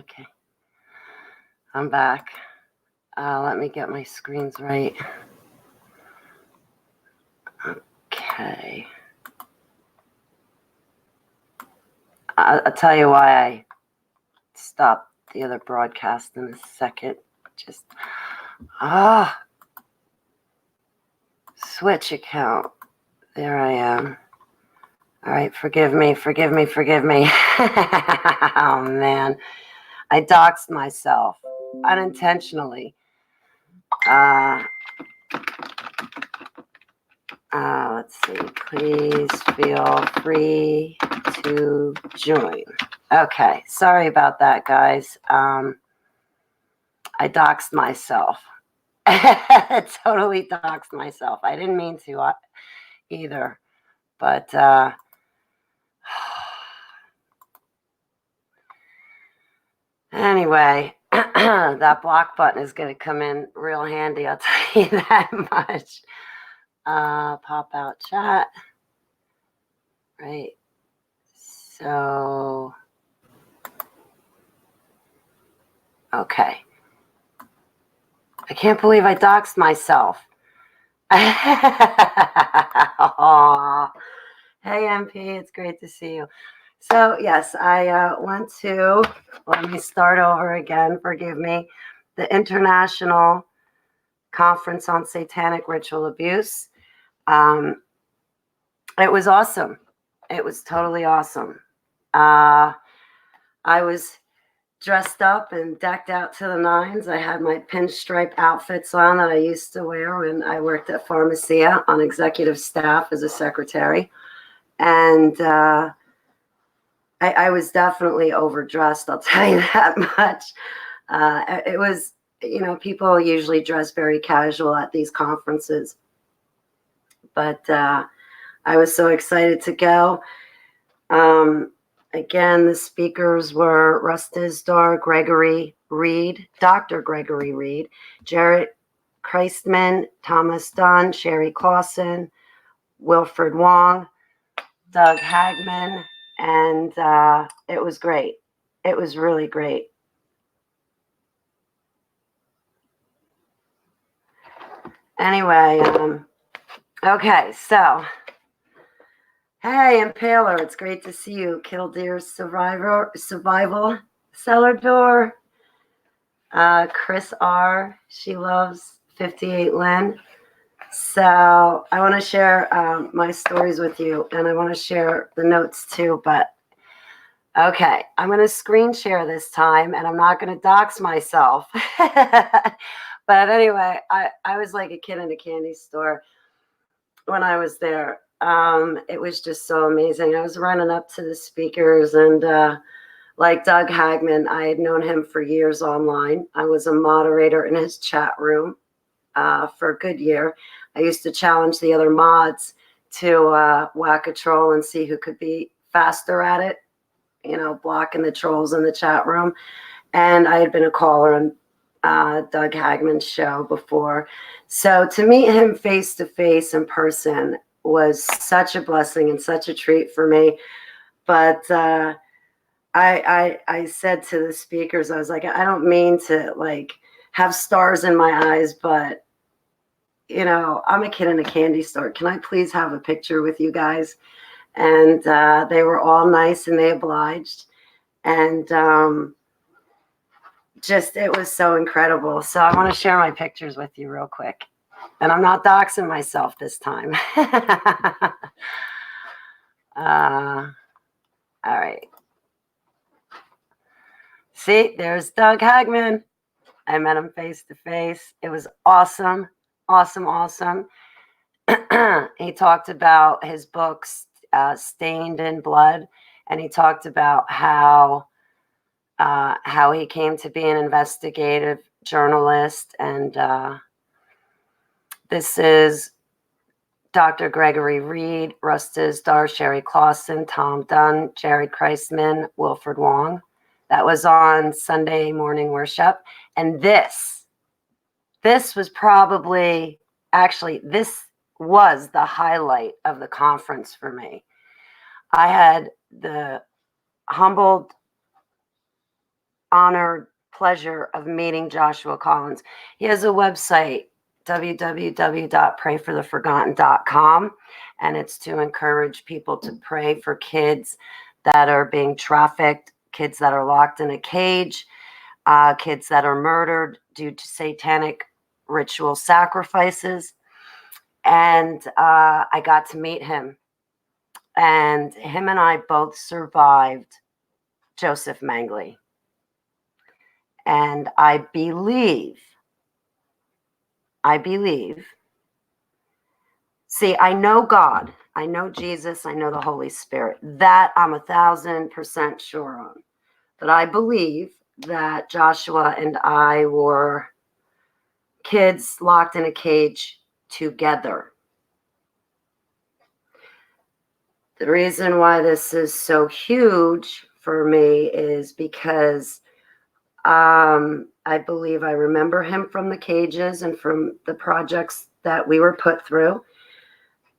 Okay. I'm back. Let me get my screens right. Okay. I'll tell you why I stopped the other broadcast in a second. Just, switch account. There I am. All right, forgive me. Oh, man. I doxed myself unintentionally. Let's see. Please feel free to join. Okay, sorry about that, guys. I doxed myself. Totally doxed myself. I didn't mean to either, but anyway, that block button is going to come in real handy. I'll tell you that much. Pop out chat. Right. So, okay. I can't believe I doxed myself. Aww. Hey, MP, it's great to see you. So, yes, I went to, let me start over again, forgive me, the International Conference on Satanic Ritual Abuse. It was awesome. It was totally awesome. I was dressed up and decked out to the nines. I had my pinstripe outfits on that I used to wear when I worked at Pharmacia on executive staff as a secretary. And I was definitely overdressed, I'll tell you that much. It was, people usually dress very casual at these conferences. But I was so excited to go. Again, the speakers were Rustis Dar, Gregory Reed, Dr. Gregory Reed, Jarrett Christman, Thomas Dunn, Sherry Clausen, Wilfred Wong, Doug Hagman, and it was great. It was really great. Anyway, okay, so, hey, Impaler, it's great to see you. Killdeer Survival, Cellar Door, Chris R., she loves 58 Lynn. So I want to share my stories with you, and I want to share the notes too, but okay, I'm going to screen share this time, and I'm not going to dox myself. But anyway, I was like a kid in a candy store when I was there. It was just so amazing. I was running up to the speakers, and like Doug Hagman, I had known him for years online. I was a moderator in his chat room for a good year. I used to challenge the other mods to whack a troll and see who could be faster at it, blocking the trolls in the chat room. And I had been a caller on Doug Hagman's show before. So to meet him face to face in person was such a blessing and such a treat for me. But I said to the speakers, I was like, I don't mean to like have stars in my eyes, but I'm a kid in a candy store. Can I please have a picture with you guys? And they were all nice and they obliged. And it was so incredible. So I want to share my pictures with you real quick. And I'm not doxing myself this time. All right. See, there's Doug Hagman. I met him face to face. It was awesome. Awesome. He talked about his books, Stained in Blood, and he talked about how he came to be an investigative journalist. And this is Dr. Gregory Reed, Rustis Dar, Sherry Clausen, Tom Dunn, Jared Kreisman, Wilfred Wong. That was on Sunday morning worship. And this was probably, this was the highlight of the conference for me. I had the humbled honored pleasure of meeting Joshua Collins. He has a website, www.prayfortheforgotten.com, and it's to encourage people to pray for kids that are being trafficked, kids that are locked in a cage, kids that are murdered due to satanic ritual sacrifices. And I got to meet him. And him and I both survived Joseph Mengele. And I believe, see, I know God, I know Jesus, I know the Holy Spirit. That I'm 1,000% sure on. But I believe that Joshua and I were kids locked in a cage together. The reason why this is so huge for me is because I believe I remember him from the cages and from the projects that we were put through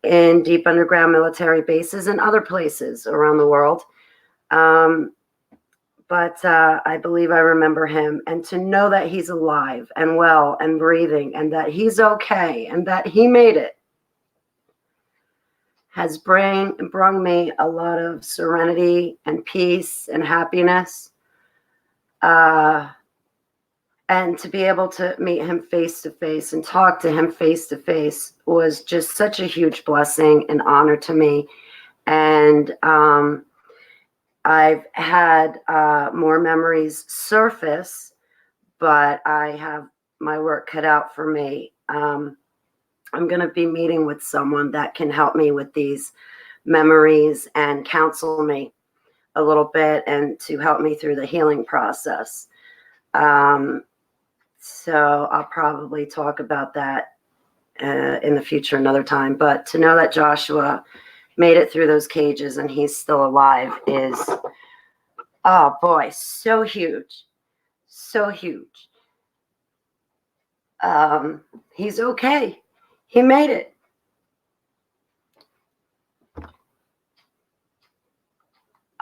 in deep underground military bases and other places around the world. But I believe I remember him. And to know that he's alive and well and breathing and that he's okay and that he made it has brought me a lot of serenity and peace and happiness. And to be able to meet him face to face and talk to him face to face was just such a huge blessing and honor to me. And I've had more memories surface, but I have my work cut out for me. I'm going to be meeting with someone that can help me with these memories and counsel me a little bit and to help me through the healing process. So I'll probably talk about that in the future another time. But to know that Joshua made it through those cages and he's still alive is, oh boy, so huge. So huge. He's okay. He made it.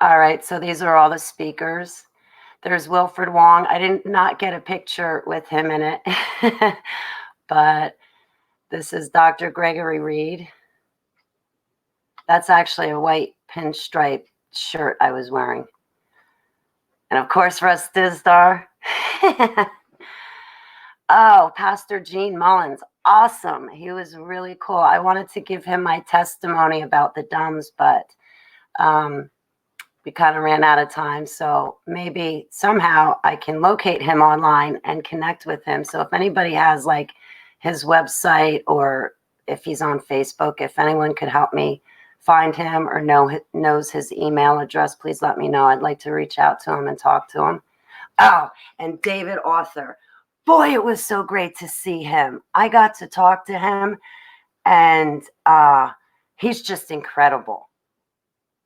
All right, so these are all the speakers. There's Wilfred Wong. I did not get a picture with him in it, but this is Dr. Gregory Reed. That's actually a white pinstripe shirt I was wearing. And of course, Russ Dizdar. Oh, Pastor Gene Mullins. Awesome. He was really cool. I wanted to give him my testimony about the DUMS, but we kind of ran out of time. So maybe somehow I can locate him online and connect with him. So if anybody has like his website or if he's on Facebook, if anyone could help me find him or knows his email address, please let me know. I'd like to reach out to him and talk to him. Oh, and David Author. Boy, it was so great to see him. I got to talk to him, and he's just incredible.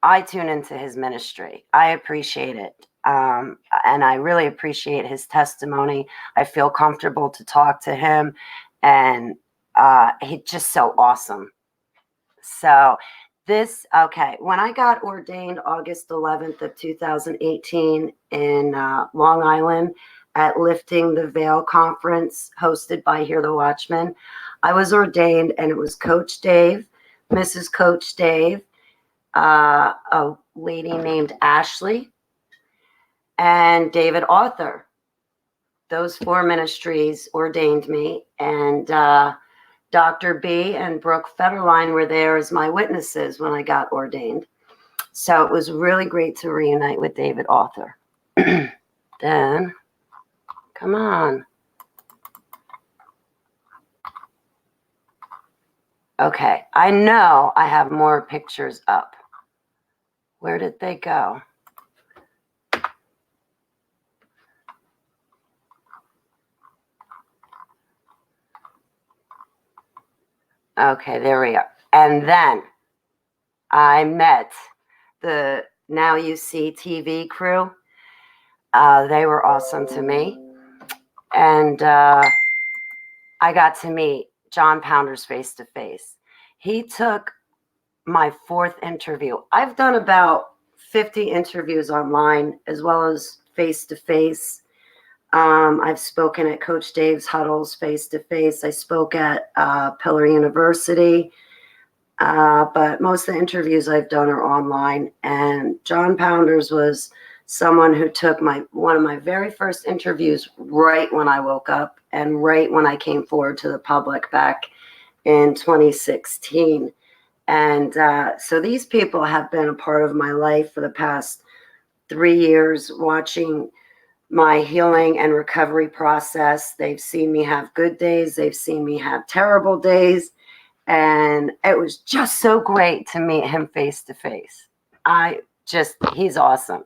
I tune into his ministry. I appreciate it. And I really appreciate his testimony. I feel comfortable to talk to him, and he's just so awesome. So okay, when I got ordained August 11th of 2018 in Long Island at Lifting the Veil Conference hosted by Hear the Watchman, I was ordained, and it was Coach Dave, Mrs. Coach Dave, a lady named Ashley, and David Author. Those four ministries ordained me, and Dr. B and Brooke Federline were there as my witnesses when I got ordained. So it was really great to reunite with David Author. Then, come on. Okay, I know I have more pictures up. Where did they go? Okay, there we are. And then I met the Now You See TV crew. They were awesome to me. And I got to meet John Pounders face to face. He took my fourth interview. I've done about 50 interviews online, as well as face-to-face. I've spoken at Coach Dave's huddles face-to-face. I spoke at Pillar University. But most of the interviews I've done are online. And John Pounders was someone who took one of my very first interviews right when I woke up and right when I came forward to the public back in 2016. And so these people have been a part of my life for the past 3 years, watching my healing and recovery process. They've seen me have good days. They've seen me have terrible days. And it was just so great to meet him face to face. He's awesome.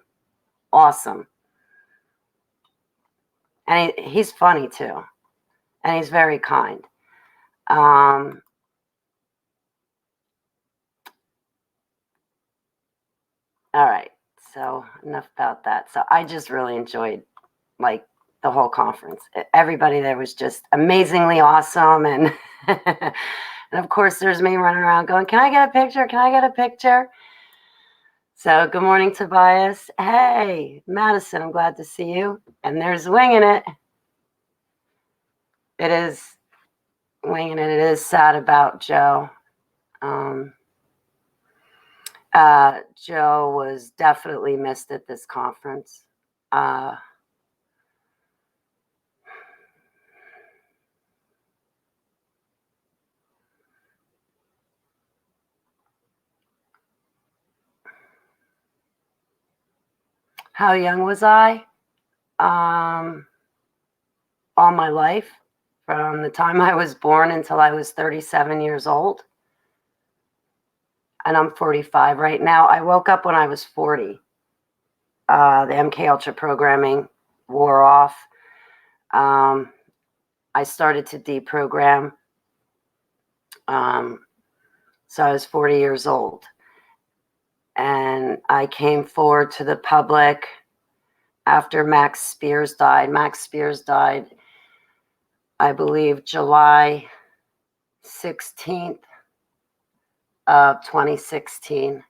Awesome. And he's funny too. And he's very kind. All right. So enough about that. So I just really enjoyed like the whole conference. Everybody there was just amazingly awesome. And and of course there's me running around going, can I get a picture? Can I get a picture? So good morning, Tobias. Hey, Madison, I'm glad to see you. And there's Winging It. It is Winging It. It is sad about Joe. Joe was definitely missed at this conference. How young was I? All my life, from the time I was born until I was 37 years old. And I'm 45 right now. I woke up when I was 40. The MK Ultra programming wore off. I started to deprogram. So I was 40 years old. And I came forward to the public after Max Spears died. Max Spears died, I believe, July 16th of 2016.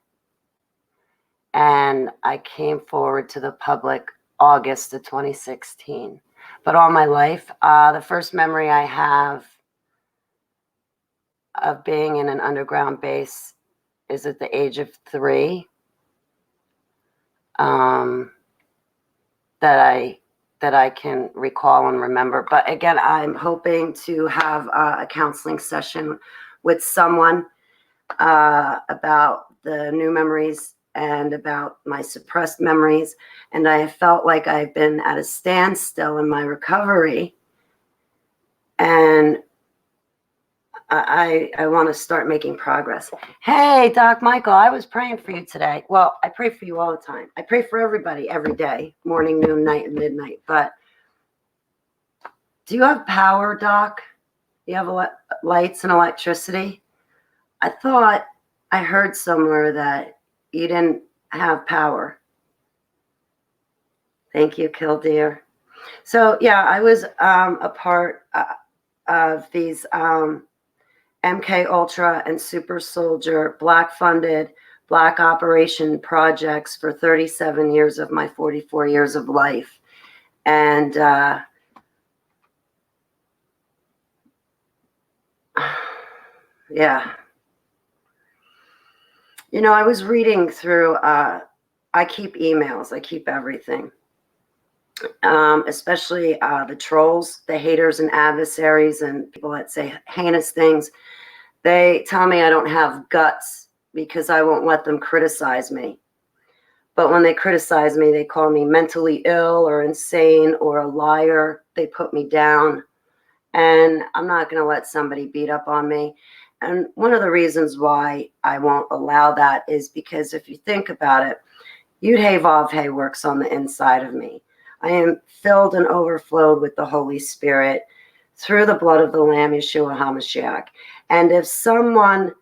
And I came forward to the public August of 2016. But all my life, the first memory I have of being in an underground base is at the age of 3. That I can recall and remember. But again, I'm hoping to have a counseling session with someone about the new memories and about my suppressed memories. And I felt like I've been at a standstill in my recovery. And I want to start making progress. Hey, Doc Michael, I was praying for you today. Well, I pray for you all the time. I pray for everybody every day, morning, noon, night, and midnight. But do you have power, Doc? You have lights and electricity? I thought I heard somewhere that you didn't have power. Thank you, Killdeer. So, yeah, I was a part of these MK Ultra and Super Soldier Black funded Black operation projects for 37 years of my 44 years of life. And yeah. You know, I was reading through, I keep emails, I keep everything, especially the trolls, the haters and adversaries and people that say heinous things. They tell me I don't have guts because I won't let them criticize me. But when they criticize me, they call me mentally ill or insane or a liar. They put me down. And I'm not going to let somebody beat up on me. And one of the reasons why I won't allow that is because if you think about it, Yud Hey Vav Hey works on the inside of me. I am filled and overflowed with the Holy Spirit through the blood of the Lamb, Yeshua HaMashiach. And if someone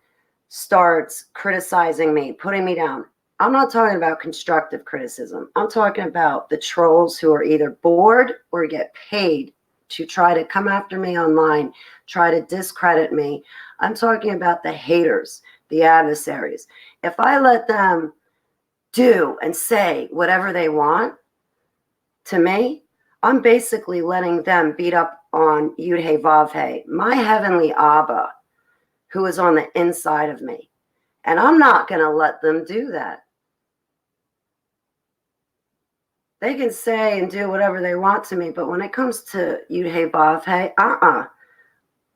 starts criticizing me, putting me down, I'm not talking about constructive criticism. I'm talking about the trolls who are either bored or get paid to try to come after me online, try to discredit me. I'm talking about the haters, the adversaries. If I let them do and say whatever they want, to me, I'm basically letting them beat up on Yud Hey Vav Hey, my heavenly Abba, who is on the inside of me. And I'm not going to let them do that. They can say and do whatever they want to me, but when it comes to Yud Hey Vav Hey, I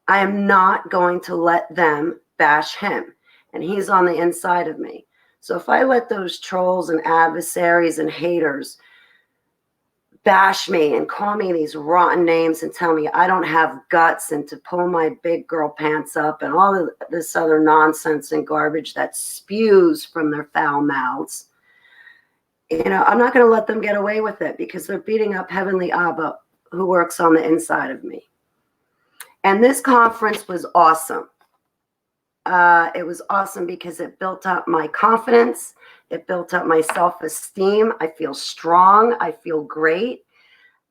am not going to let them bash him. And he's on the inside of me. So if I let those trolls and adversaries and haters bash me and call me these rotten names and tell me I don't have guts and to pull my big girl pants up and all of this other nonsense and garbage that spews from their foul mouths, I'm not going to let them get away with it, because they're beating up Heavenly Abba, who works on the inside of me. And this conference was awesome. It was awesome because it built up my confidence. It built up my self-esteem. I feel strong. I feel great.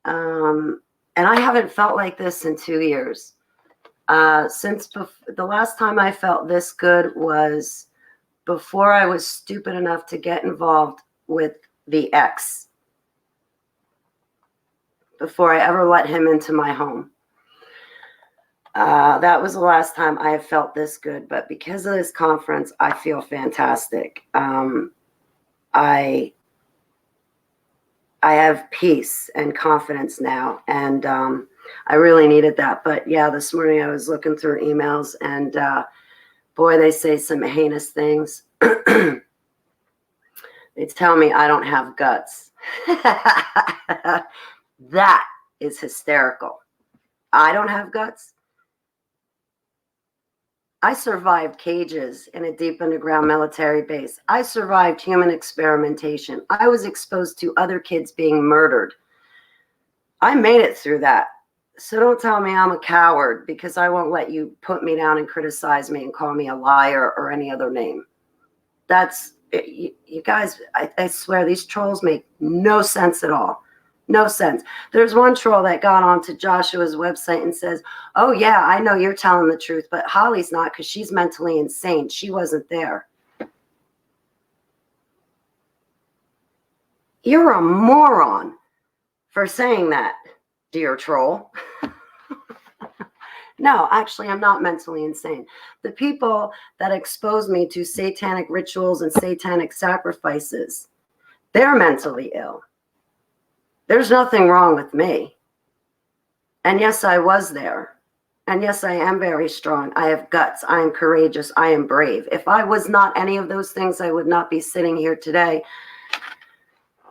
And I haven't felt like this in 2 years. Since the last time I felt this good was before I was stupid enough to get involved with the ex. Before I ever let him into my home. That was the last time I have felt this good. But because of this conference, I feel fantastic. I have peace and confidence now, and I really needed that. But yeah, this morning I was looking through emails, and boy, they say some heinous things. They tell me I don't have guts. That is hysterical. I don't have guts. I survived cages in a deep underground military base. I survived human experimentation. I was exposed to other kids being murdered. I made it through that. So don't tell me I'm a coward, because I won't let you put me down and criticize me and call me a liar or any other name. You guys, I swear, these trolls make no sense at all. No sense. There's one troll that got onto Joshua's website and says, oh, yeah, I know you're telling the truth, but Holly's not, because she's mentally insane. She wasn't there. You're a moron for saying that, dear troll. No, actually, I'm not mentally insane. The people that expose me to satanic rituals and satanic sacrifices, they're mentally ill. There's nothing wrong with me. And yes, I was there. And yes, I am very strong. I have guts. I am courageous. I am brave. If I was not any of those things, I would not be sitting here today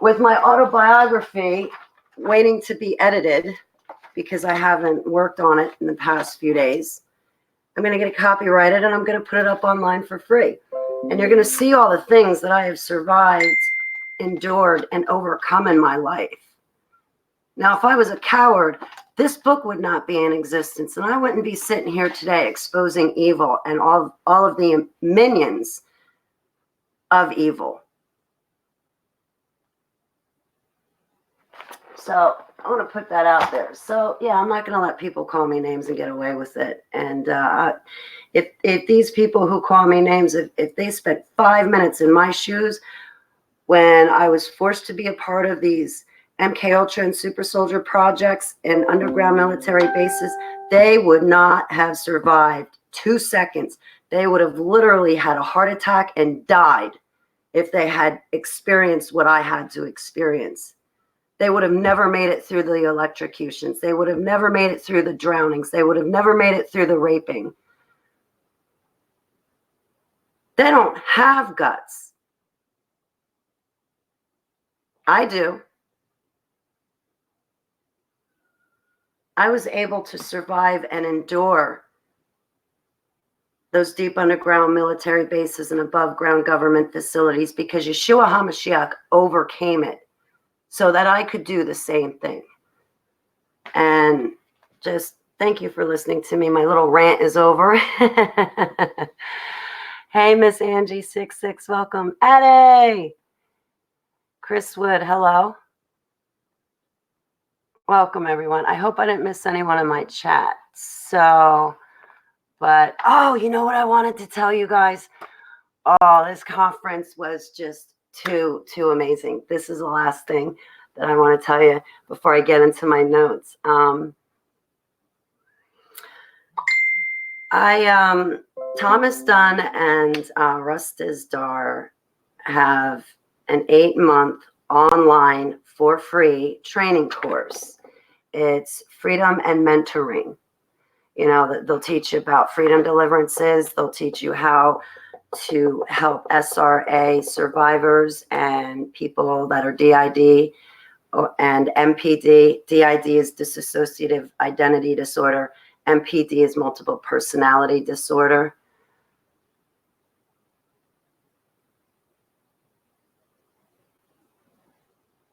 with my autobiography waiting to be edited, because I haven't worked on it in the past few days. I'm going to get it copyrighted, and I'm going to put it up online for free. And you're going to see all the things that I have survived, endured, and overcome in my life. Now, if I was a coward, this book would not be in existence, and I wouldn't be sitting here today exposing evil and all of the minions of evil. So I want to put that out there. So yeah, I'm not going to let people call me names and get away with it. And if these people who call me names, if they spent 5 minutes in my shoes when I was forced to be a part of these MK Ultra and Super Soldier projects and underground military bases, they would not have survived 2 seconds. They would have literally had a heart attack and died if they had experienced what I had to experience. They would have never made it through the electrocutions. They would have never made it through the drownings. They would have never made it through the raping. They don't have guts. I do. I was able to survive and endure those deep underground military bases and above ground government facilities because Yeshua HaMashiach overcame it so that I could do the same thing. And just thank you for listening to me. My little rant is over. Hey, Miss Angie 66, welcome. Eddie. Chris Wood, hello. Welcome, everyone. I hope I didn't miss anyone in my chat. So, but, oh, you know what I wanted to tell you guys? Oh, this conference was just too amazing. This is the last thing. that I want to tell you before I get into my notes. Thomas Dunn and Russ Dizdar have an 8-month online for free training course. It's freedom and mentoring. You know, they'll teach you about freedom deliverances. They'll teach you how to help SRA survivors and people that are DID and MPD. DID is dissociative identity disorder. MPD is multiple personality disorder.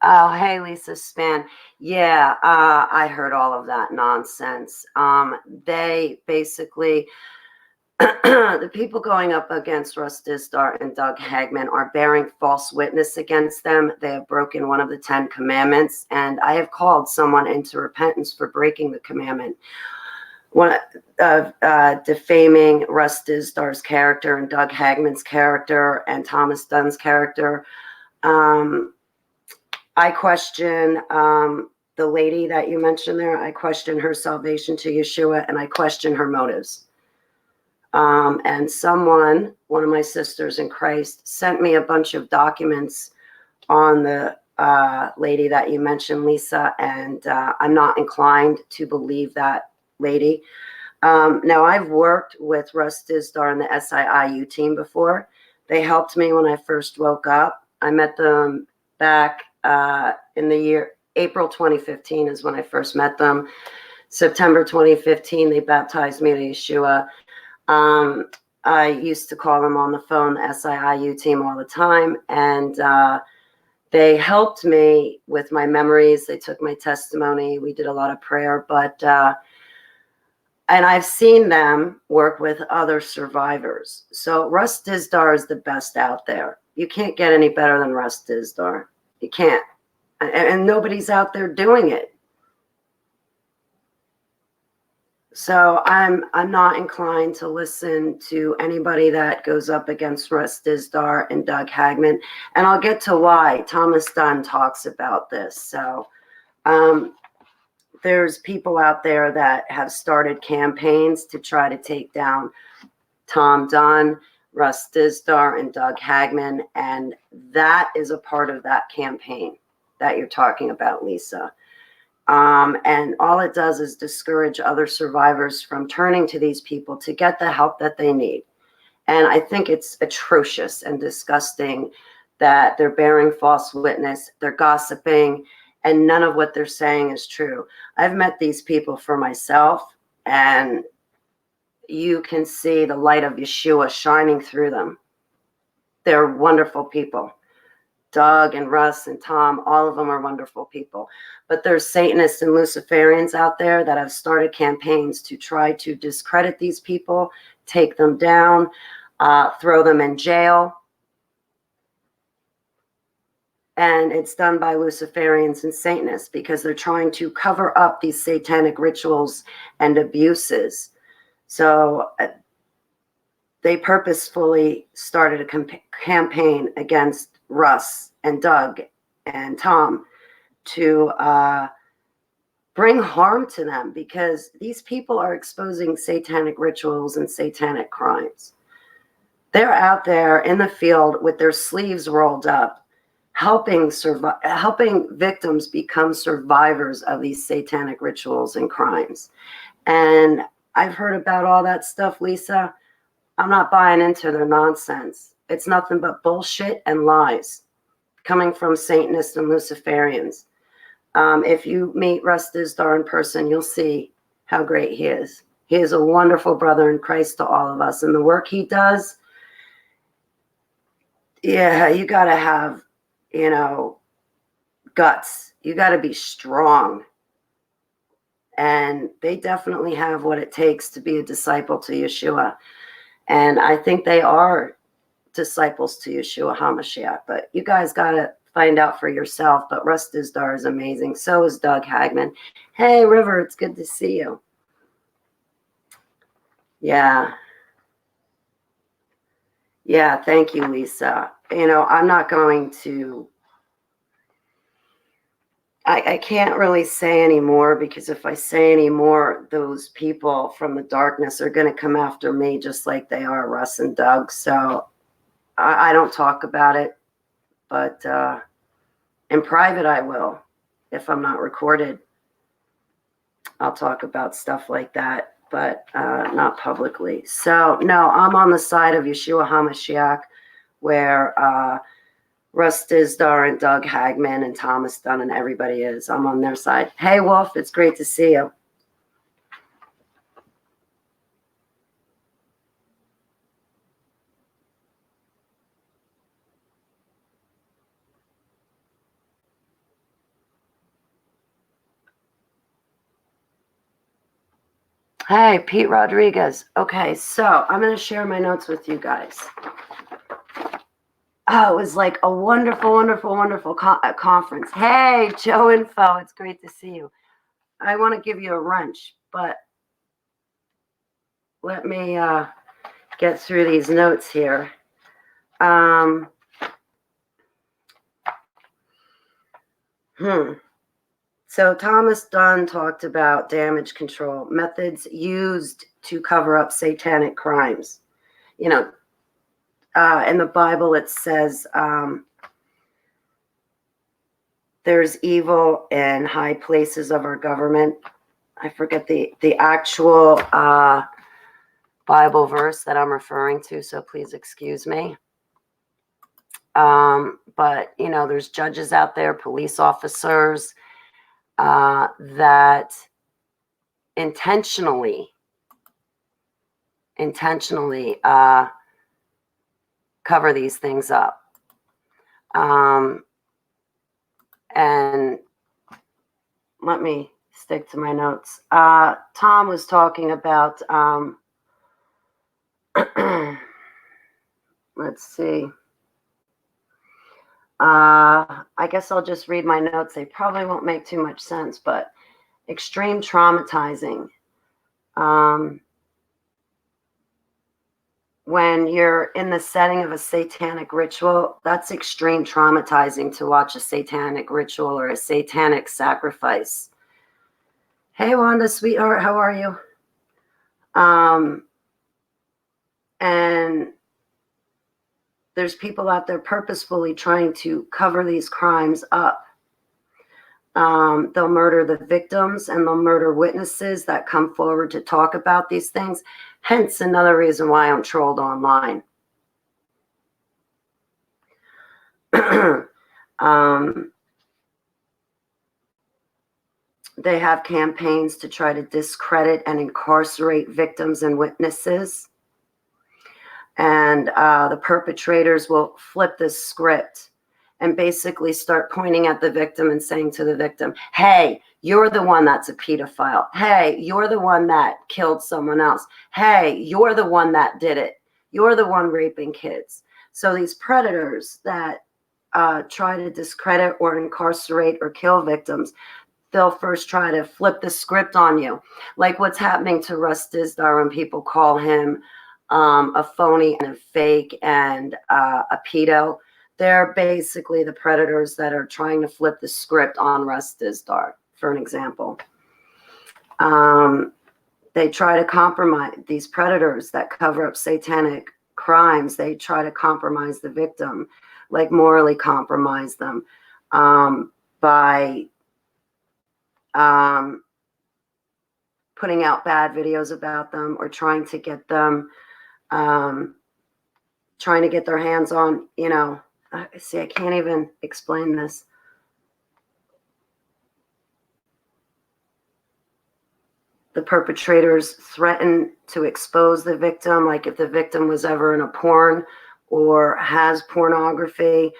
Oh, hey, Lisa Span. Yeah, I heard all of that nonsense. They basically, the people going up against Russ Dizdar and Doug Hagman are bearing false witness against them. They have broken one of the 10 commandments, and I have called someone into repentance for breaking the commandment. One of defaming Russ Dizdar's character and Doug Hagman's character and Thomas Dunn's character. I question the lady that you mentioned there. I question her salvation to Yeshua, and I question her motives. And someone, one of my sisters in Christ, sent me a bunch of documents on the lady that you mentioned, Lisa, and I'm not inclined to believe that lady. Now, I've worked with Russ Dizdar and the SIIU team before. They helped me when I first woke up. I met them back in the year April 2015 is when I first met them. September 2015, they baptized me to Yeshua. I used to call them on the phone, the SIIU team, all the time, and they helped me with my memories. They took my testimony. We did a lot of prayer, but and I've seen them work with other survivors. So Russ Dizdar is the best out there. You can't get any better than Russ Dizdar. You can't. And nobody's out there doing it. So I'm not inclined to listen to anybody that goes up against Russ Dizdar and Doug Hagman. And I'll get to why. Thomas Dunn talks about this. So there's people out there that have started campaigns to try to take down Tom Dunn, Russ Dizdar, and Doug Hagman. And that is a part of that campaign that you're talking about, Lisa. And all it does is discourage other survivors from turning to these people to get the help that they need. And I think it's atrocious and disgusting that they're bearing false witness, they're gossiping, and none of what they're saying is true. I've met these people for myself, and you can see the light of Yeshua shining through them. They're wonderful people. Doug and Russ and Tom, all of them are wonderful people. But there's Satanists and Luciferians out there that have started campaigns to try to discredit these people, take them down, throw them in jail. And it's done by Luciferians and Satanists because they're trying to cover up these satanic rituals and abuses. So they purposefully started a campaign against Russ and Doug and Tom to bring harm to them because these people are exposing satanic rituals and satanic crimes. They're out there in the field with their sleeves rolled up, helping victims become survivors of these satanic rituals and crimes. And I've heard about all that stuff, Lisa. I'm not buying into their nonsense. It's nothing but bullshit and lies coming from Satanists and Luciferians. If you meet Russ Dizdar in person, you'll see how great he is. He is a wonderful brother in Christ to all of us. And the work he does, yeah, you got to have, guts. You got to be strong. And they definitely have what it takes to be a disciple to Yeshua. And I think they are disciples to Yeshua HaMashiach. But you guys got to find out for yourself. But Russ Dizdar is amazing. So is Doug Hagman. Hey, River, it's good to see you. Yeah. Yeah, thank you, Lisa. I'm not going to I can't really say anymore, because if I say anymore, those people from the darkness are going to come after me just like they are Russ and Doug. So I don't talk about it, but in private I will. If I'm not recorded, I'll talk about stuff like that, but not publicly. So no, I'm on the side of Yeshua HaMashiach, where Russ Dizdar and Doug Hagman and Thomas Dunn and everybody is. I'm on their side. Hey, Wolf, it's great to see you. Hey, Pete Rodriguez. Okay, so I'm going to share my notes with you guys. Oh, it was like a wonderful, wonderful, wonderful conference. Hey, Joe Info, it's great to see you. I want to give you a wrench, but let me get through these notes here. So Thomas Dunn talked about damage control, methods used to cover up satanic crimes. You know, in the Bible it says there's evil in high places of our government. I forget the actual Bible verse that I'm referring to, so please excuse me. But, you know, there's judges out there, police officers that intentionally cover these things up. And let me stick to my notes. Tom was talking about, let's see. I guess I'll just read my notes. They probably won't make too much sense, but extreme traumatizing. When you're in the setting of a satanic ritual, that's extreme traumatizing to watch a satanic ritual or a satanic sacrifice. Hey, Wanda, sweetheart, how are you? And there's people out there purposefully trying to cover these crimes up. They'll murder the victims and they'll murder witnesses that come forward to talk about these things. Hence another reason why I'm trolled online. They have campaigns to try to discredit and incarcerate victims and witnesses. And the perpetrators will flip this script and basically start pointing at the victim and saying to the victim, hey, you're the one that's a pedophile. Hey, you're the one that killed someone else. Hey, you're the one that did it. You're the one raping kids. So these predators that try to discredit or incarcerate or kill victims, they'll first try to flip the script on you. Like what's happening to Russ Dizdar when people call him a phony and a fake and a pedo. They're basically the predators that are trying to flip the script on Russ Dizdar, for an example. They try to compromise these predators that cover up satanic crimes. They try to compromise the victim, like morally compromise them by putting out bad videos about them or trying to get them, trying to get their hands on, you know, see, I can't even explain this. The perpetrators threaten to expose the victim, like if the victim was ever in a porn or has pornography,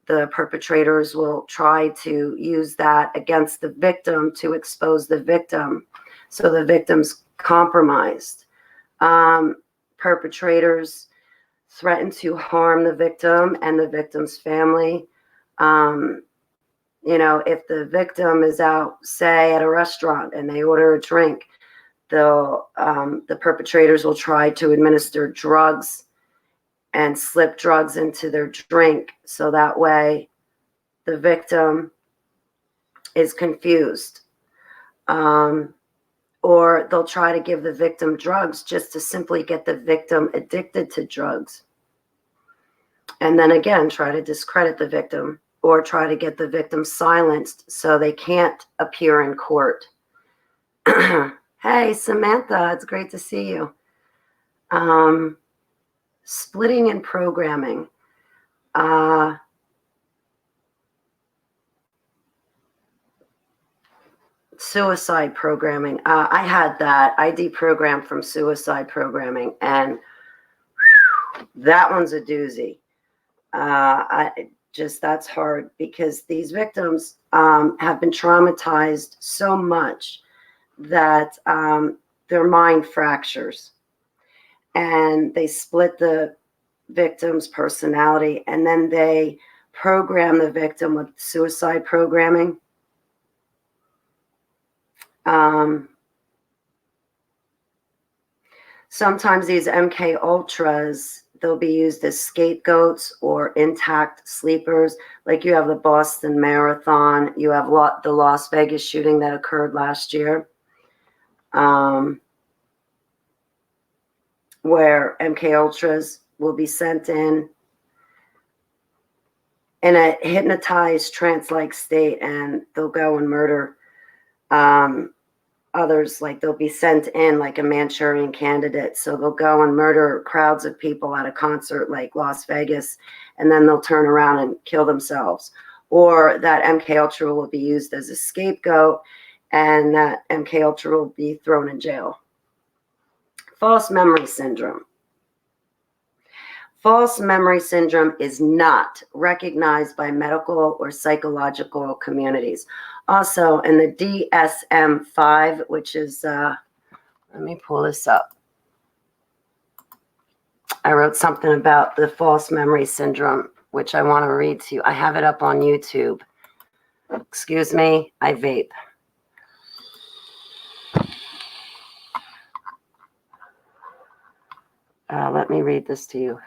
the perpetrators will try to use that against the victim to expose the victim, so the victim's compromised. Perpetrators threaten to harm the victim and the victim's family. You know, if the victim is out, say, at a restaurant and they order a drink, the perpetrators will try to administer drugs and slip drugs into their drink, so that way the victim is confused. Or they'll try to give the victim drugs just to simply get the victim addicted to drugs. And then again, try to discredit the victim or try to get the victim silenced so they can't appear in court. Hey, Samantha, it's great to see you. Splitting and programming. Suicide programming. I had that. I deprogrammed from suicide programming, and that one's a doozy. That's hard because these victims have been traumatized so much that their mind fractures, and they split the victim's personality, and then they program the victim with suicide programming. Sometimes these MK Ultras, they'll be used as scapegoats or intact sleepers. Like you have the Boston Marathon, you have the Las Vegas shooting that occurred last year, where MK Ultras will be sent in a hypnotized trance-like state, and they'll go and murder others. Like they'll be sent in like a Manchurian Candidate. So they'll go and murder crowds of people at a concert like Las Vegas, and then they'll turn around and kill themselves. Or that MK Ultra will be used as a scapegoat, and that MK Ultra will be thrown in jail. False memory syndrome. False memory syndrome is not recognized by medical or psychological communities. Also, in the DSM-5, which is, let me pull this up. I wrote something about the false memory syndrome, which I want to read to you. I have it up on YouTube. Excuse me, I vape. Let me read this to you.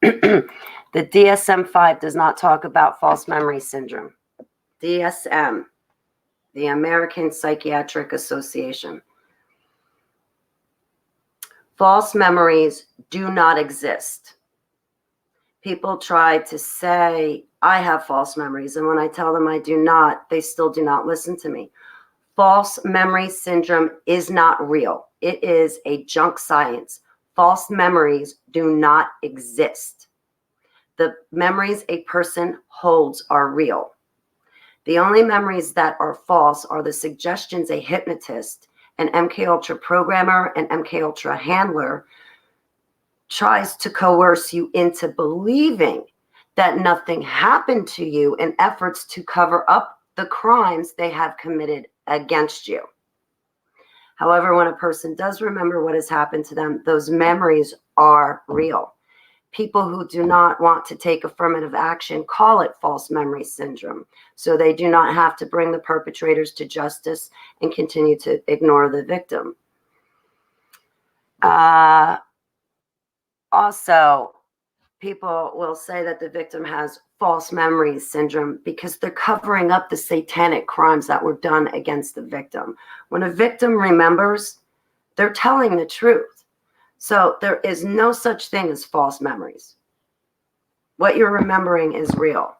The DSM-5 does not talk about false memory syndrome. DSM, the American Psychiatric Association. False memories do not exist. People try to say, I have false memories, and when I tell them I do not, they still do not listen to me. False memory syndrome is not real. It is a junk science. False memories do not exist. The memories a person holds are real. The only memories that are false are the suggestions a hypnotist, an MK Ultra programmer, an MK Ultra handler tries to coerce you into believing that nothing happened to you in efforts to cover up the crimes they have committed against you. However, when a person does remember what has happened to them, those memories are real. People who do not want to take affirmative action call it false memory syndrome, so they do not have to bring the perpetrators to justice and continue to ignore the victim. Also, people will say that the victim has false memory syndrome because they're covering up the satanic crimes that were done against the victim. When a victim remembers, they're telling the truth. So there is no such thing as false memories. What you're remembering is real.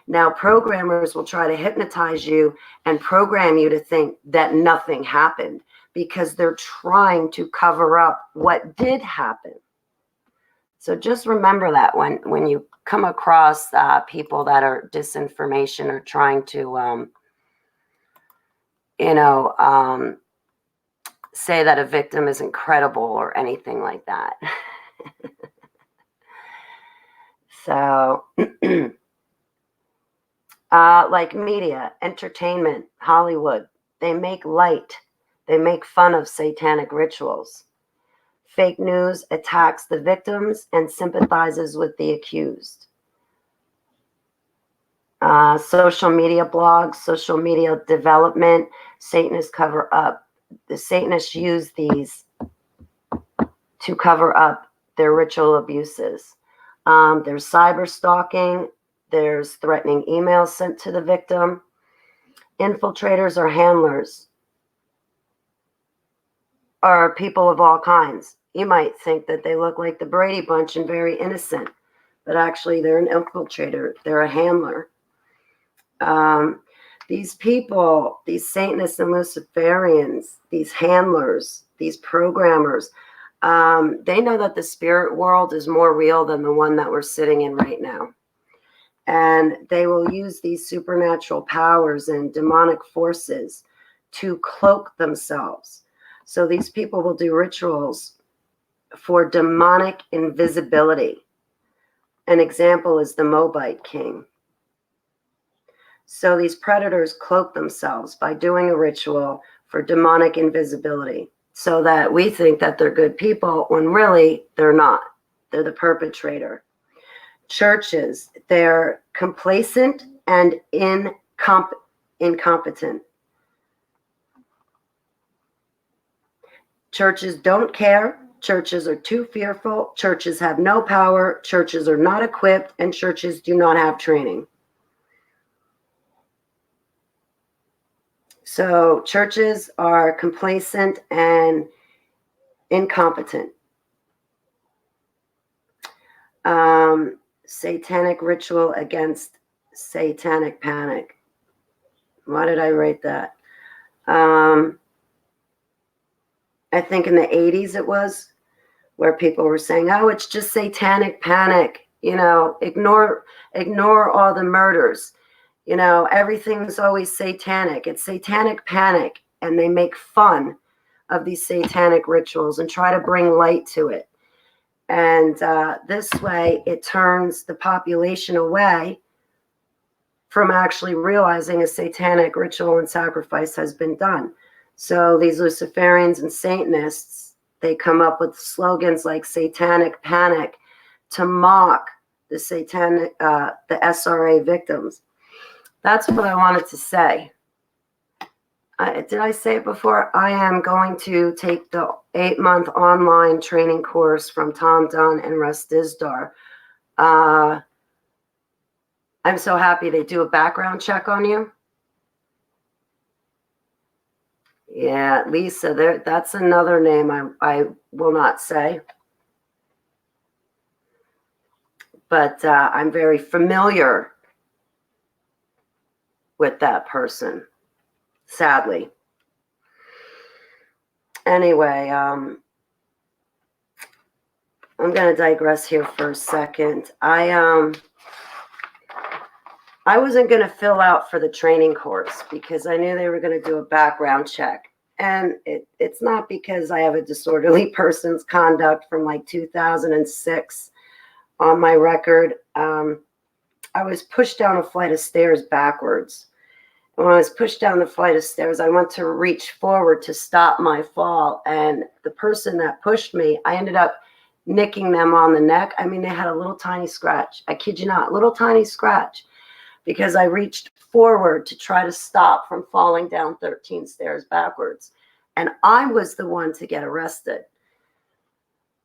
Now, programmers will try to hypnotize you and program you to think that nothing happened because they're trying to cover up what did happen. So just remember that when you come across people that are disinformation or trying to, say that a victim isn't credible or anything like that. So, like media, entertainment, Hollywood, they make light, they make fun of satanic rituals. Fake news attacks the victims and sympathizes with the accused. Social media blogs, social media development, Satanists cover up. The Satanists use these to cover up their ritual abuses. There's cyber stalking. There's threatening emails sent to the victim. infiltrators or handlers are people of all kinds. You might think that they look like the Brady Bunch and very innocent, but actually they're an infiltrator. They're a handler. These people, these Satanists and Luciferians, these handlers, these programmers, they know that the spirit world is more real than the one that we're sitting in right now. And they will use these supernatural powers and demonic forces to cloak themselves. So these people will do rituals for demonic invisibility. An example is the Moabite king. So these predators cloak themselves by doing a ritual for demonic invisibility so that we think that they're good people when really they're not. They're the perpetrator. Churches, they're complacent and incompetent. Churches don't care. Churches are too fearful. Churches have no power. Churches are not equipped, and churches do not have training. So churches are complacent and incompetent. Satanic ritual against satanic panic. Why did I write that? I think in the 80s it was, where people were saying, oh, it's just satanic panic. You know, ignore all the murders. You know, everything's always satanic. It's satanic panic. And they make fun of these satanic rituals and try to bring light to it. And this way, it turns the population away from actually realizing a satanic ritual and sacrifice has been done. So these Luciferians and Satanists, they come up with slogans like satanic panic to mock the the SRA victims. That's what I wanted to say. Did I say it before? I am going to take the 8-month online training course from Tom Dunn and Russ Dizdar. I'm so happy they do a background check on you. Yeah, Lisa, that's another name I will not say. But I'm very familiar with that person, sadly. Anyway, I'm going to digress here for a second. I wasn't going to fill out for the training course because I knew they were going to do a background check. And it's not because I have a disorderly person's conduct from like 2006 on my record. I was pushed down a flight of stairs backwards. And when I was pushed down the flight of stairs, I went to reach forward to stop my fall. And the person that pushed me, I ended up nicking them on the neck. I mean, they had a little tiny scratch. I kid you not, little tiny scratch. Because I reached forward to try to stop from falling down 13 stairs backwards. And I was the one to get arrested.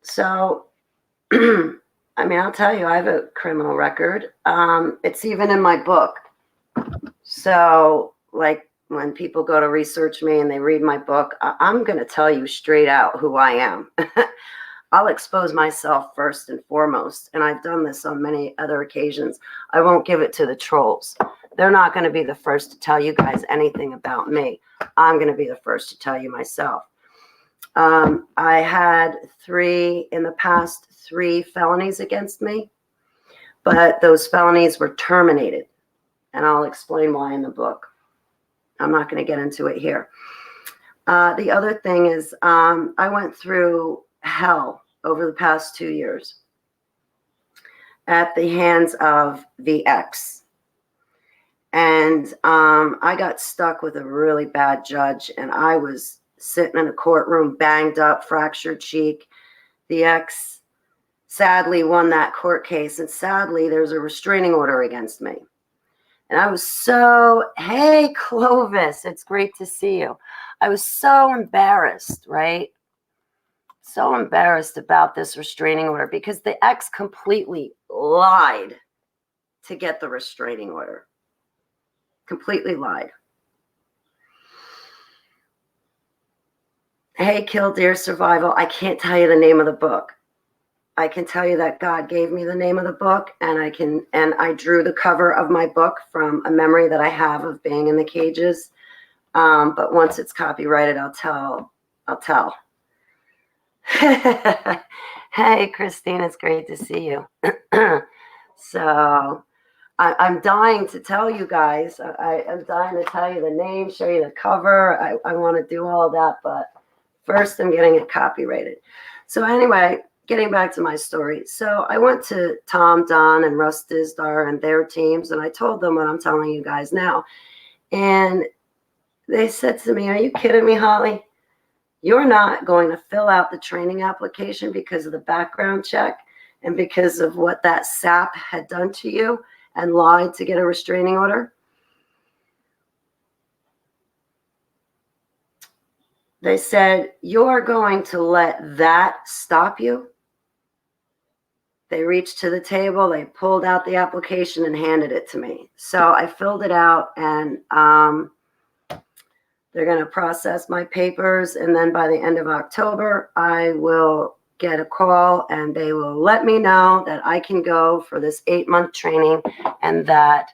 So, I mean, I'll tell you, I have a criminal record. It's even in my book. So, like, when people go to research me and they read my book, I'm going to tell you straight out who I am. I'll expose myself first and foremost. And I've done this on many other occasions. I won't give it to the trolls. They're not going to be the first to tell you guys anything about me. I'm going to be the first to tell you myself. I had in the past 3 felonies against me, but those felonies were terminated. And I'll explain why in the book. I'm not going to get into it here. The other thing is I went through hell over the past 2 years at the hands of the ex. And I got stuck with a really bad judge, and I was sitting in a courtroom, banged up, fractured cheek. The ex sadly won that court case, and sadly there's a restraining order against me. And I was hey, Clovis, it's great to see you. I was so embarrassed, right? So embarrassed about this restraining order because the ex completely lied to get the restraining order. Completely lied. Hey, Killdeer Survival, I can't tell you the name of the book. I can tell you that God gave me the name of the book, and I drew the cover of my book from a memory that I have of being in the cages. But once it's copyrighted, I'll tell. Hey, Christine, it's great to see you. So I'm dying to tell you guys. I'm dying to tell you the name, show you the cover. I want to do all of that, but first I'm getting it copyrighted. So anyway, getting back to my story. So I went to Tom, Don, and Russ Dizdar and their teams, and I told them what I'm telling you guys now. And they said to me, "Are you kidding me, Holly? You're not going to fill out the training application because of the background check and because of what that sap had done to you and lied to get a restraining order?" They said, "You're going to let that stop you?" They reached to the table, they pulled out the application and handed it to me. So I filled it out, and they're going to process my papers. And then by the end of October, I will get a call and they will let me know that I can go for this 8-month training and that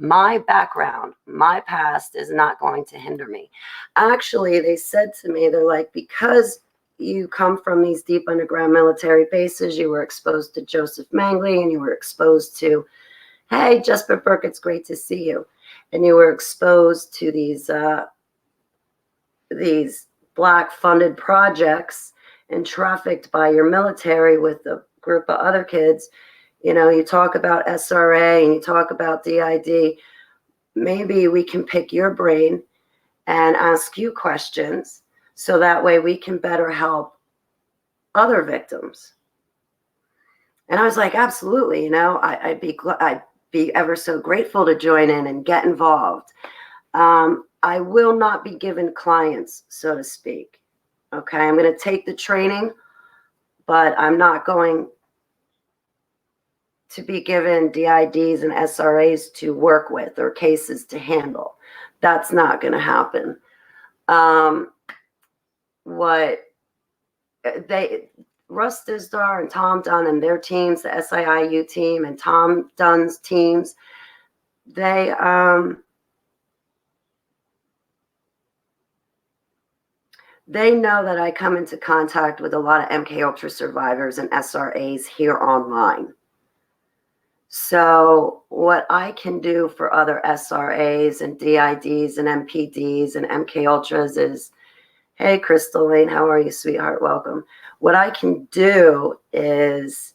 my background, my past is not going to hinder me. Actually, they said to me, they're like, because you come from these deep underground military bases, you were exposed to Joseph Mengele, and you were exposed to, hey, Jesper Burke, it's great to see you. And you were exposed to these Black funded projects and trafficked by your military with a group of other kids. You know, you talk about SRA and you talk about DID. Maybe we can pick your brain and ask you questions so that way we can better help other victims. And I was like, absolutely, you know, I'd be ever so grateful to join in and get involved. I will not be given clients, so to speak. Okay, I'm going to take the training, but I'm not going to be given DIDs and SRAs to work with or cases to handle. That's not going to happen. Russ Dizdar and Tom Dunn and their teams, the SIIU team and Tom Dunn's teams, they know that I come into contact with a lot of MK Ultra survivors and SRAs here online. So what I can do for other SRAs and DIDs and MPDs and MK Ultras is, hey, Crystal Lane, how are you, sweetheart? Welcome. What I can do is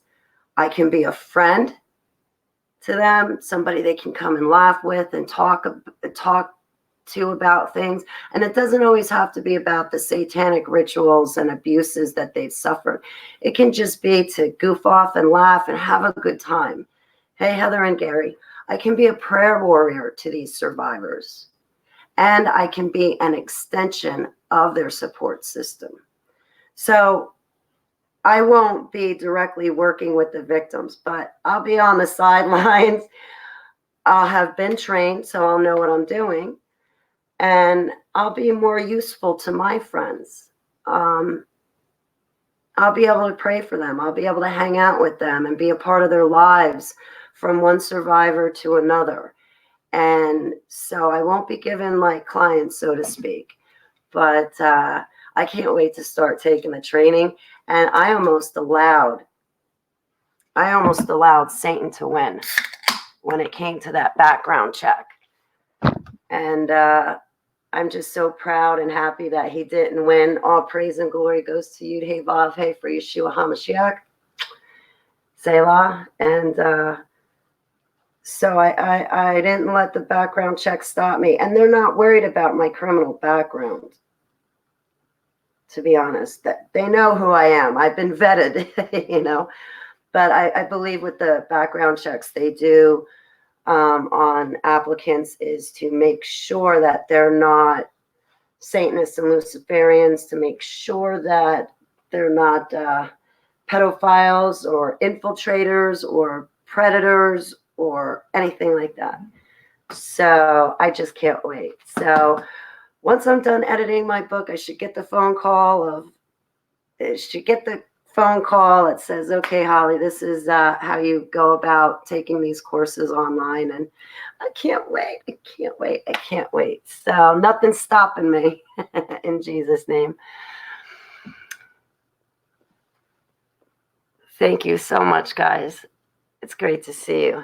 I can be a friend to them, somebody they can come and laugh with and talk to about things. And it doesn't always have to be about the satanic rituals and abuses that they've suffered. It can just be to goof off and laugh and have a good time. Hey, Heather and Gary, I can be a prayer warrior to these survivors. And I can be an extension of their support system. So I won't be directly working with the victims, but I'll be on the sidelines. I'll have been trained, so I'll know what I'm doing. And I'll be more useful to my friends. I'll be able to pray for them. I'll be able to hang out with them and be a part of their lives from one survivor to another. And so I won't be given like clients, so to speak. But I can't wait to start taking the training. And I almost allowed Satan to win when it came to that background check. And I'm just so proud and happy that he didn't win. All praise and glory goes to you, hey Vav, hey, for Yeshua HaMashiach, Selah. And so I didn't let the background check stop me. And they're not worried about my criminal background, to be honest. They know who I am. I've been vetted, you know. But I believe with the background checks they do on applicants is to make sure that they're not Satanists and Luciferians, to make sure that they're not pedophiles or infiltrators or predators or anything like that. So I just can't wait. So once I'm done editing my book, I should get the phone call that says, okay, Holly, this is how you go about taking these courses online. And I can't wait. I can't wait. I can't wait. So nothing's stopping me in Jesus' name. Thank you so much, guys. It's great to see you.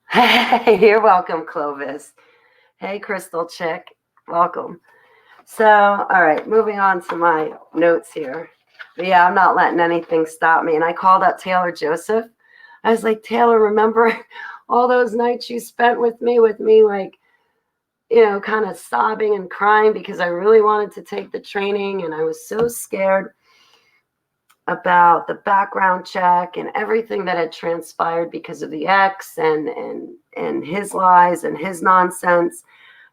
Hey, you're welcome, Clovis. Hey, Crystal Chick. Welcome. So, all right, moving on to my notes here. But yeah, I'm not letting anything stop me. And I called up Taylor Joseph. I was like, Taylor, remember all those nights you spent with me, like, you know, kind of sobbing and crying because I really wanted to take the training. And I was so scared about the background check and everything that had transpired because of the ex and his lies and his nonsense.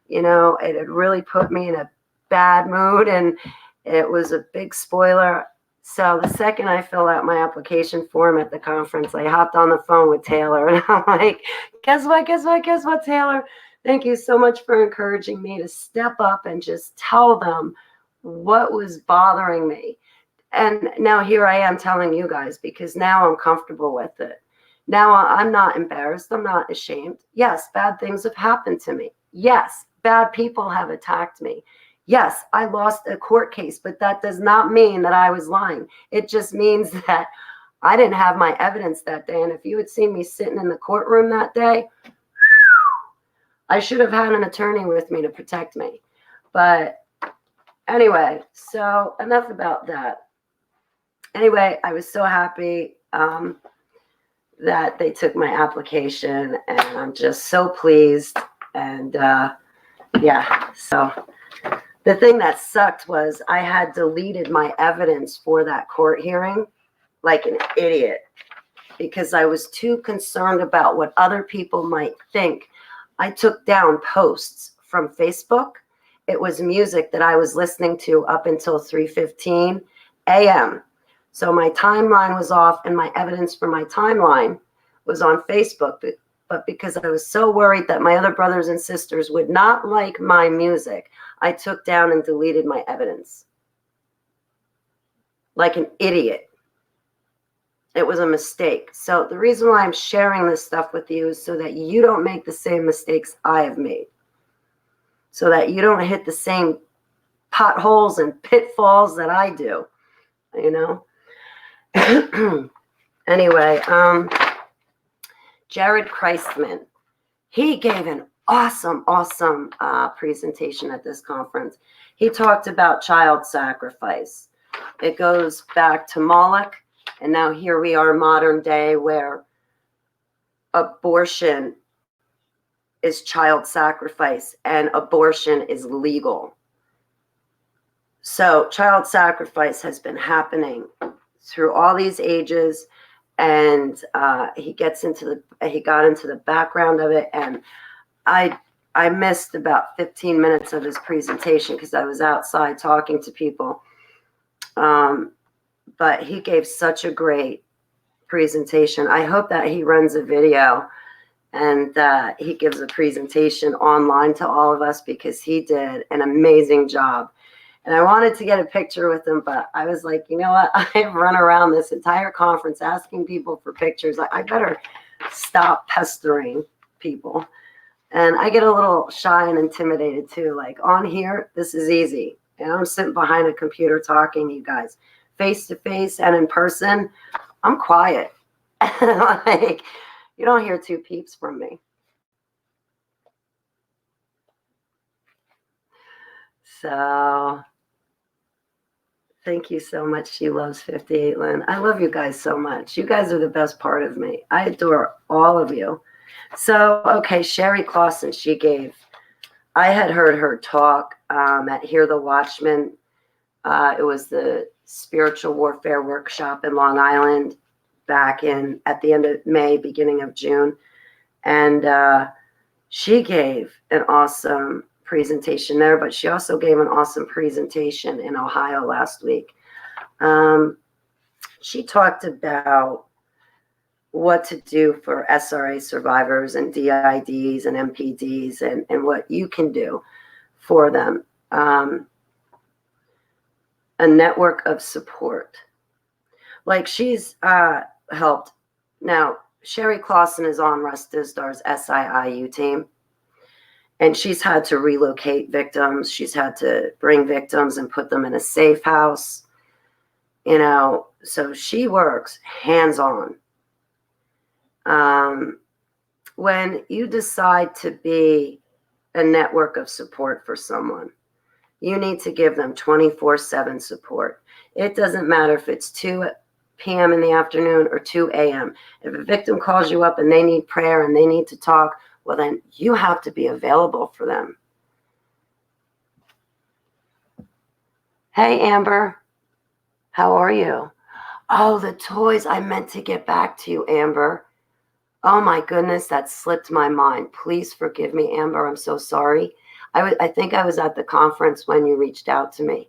You know, it had really put me in a bad mood, and it was a big spoiler. So the second I filled out my application form at the conference, I hopped on the phone with Taylor, and I'm like, guess what, Taylor? Thank you so much for encouraging me to step up and just tell them what was bothering me. And now here I am telling you guys, because now I'm comfortable with it. Now I'm not embarrassed. I'm not ashamed. Yes, bad things have happened to me. Yes, bad people have attacked me. Yes, I lost a court case, but that does not mean that I was lying. It just means that I didn't have my evidence that day. And if you had seen me sitting in the courtroom that day, I should have had an attorney with me to protect me. But anyway, so enough about that. Anyway, I was so happy that they took my application, and I'm just so pleased. And yeah, so the thing that sucked was I had deleted my evidence for that court hearing like an idiot because I was too concerned about what other people might think. I took down posts from Facebook. It was music that I was listening to up until 3:15 a.m. So my timeline was off, and my evidence for my timeline was on Facebook. But because I was so worried that my other brothers and sisters would not like my music, I took down and deleted my evidence. Like an idiot. It was a mistake. So the reason why I'm sharing this stuff with you is so that you don't make the same mistakes I have made. So that you don't hit the same potholes and pitfalls that I do, you know? Anyway, Jared Christman, he gave an awesome presentation at this conference. He talked about child sacrifice. It goes back to Moloch, and now here we are modern day where abortion is child sacrifice and abortion is legal. So child sacrifice has been happening through all these ages, and he got into the background of it, and I missed about 15 minutes of his presentation because I was outside talking to people. But he gave such a great presentation. I hope that he runs a video and he gives a presentation online to all of us because he did an amazing job. And I wanted to get a picture with him, but I was like, you know what? I've run around this entire conference asking people for pictures. I better stop pestering people. And I get a little shy and intimidated too. Like on here, this is easy. And I'm sitting behind a computer talking to you guys. Face to face and in person, I'm quiet. Like, you don't hear two peeps from me. So thank you so much. She loves 58 Lynn. I love you guys so much. You guys are the best part of me. I adore all of you. So, okay, Sherry Clausen, I had heard her talk at Hear the Watchman. It was the spiritual warfare workshop in Long Island back at the end of May, beginning of June. And she gave an awesome presentation there, but she also gave an awesome presentation in Ohio last week. She talked about what to do for SRA survivors and DIDs and MPDs and what you can do for them. A network of support. Like she's helped. Now, Sherry Clausen is on Russ Disdar's SIIU team. And she's had to relocate victims. She's had to bring victims and put them in a safe house. You know, so she works hands-on. When you decide to be a network of support for someone, you need to give them 24/7 support. It doesn't matter if it's 2 p.m. in the afternoon or 2 a.m. If a victim calls you up and they need prayer and they need to talk, well, then you have to be available for them. Hey, Amber. How are you? Oh, the toys. I meant to get back to you, Amber. Oh, my goodness. That slipped my mind. Please forgive me, Amber. I'm so sorry. I think I was at the conference when you reached out to me.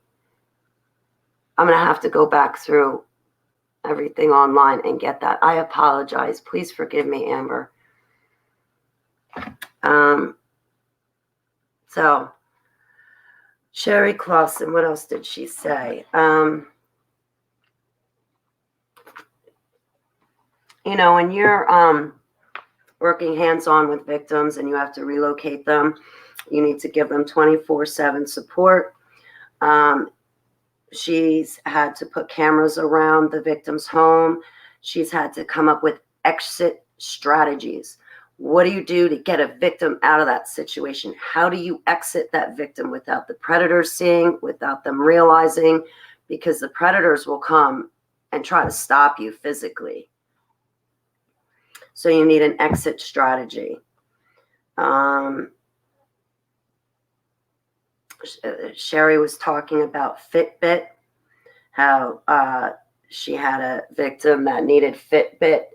I'm going to have to go back through everything online and get that. I apologize. Please forgive me, Amber. So Sherry Clausen, what else did she say? You know, when you're working hands-on with victims and you have to relocate them, you need to give them 24/7 support. She's had to put cameras around the victim's home. She's had to come up with exit strategies. What do you do to get a victim out of that situation? How do you exit that victim without the predator seeing, without them realizing? Because the predators will come and try to stop you physically. So you need an exit strategy. Sherry was talking about Fitbit, how she had a victim that needed Fitbit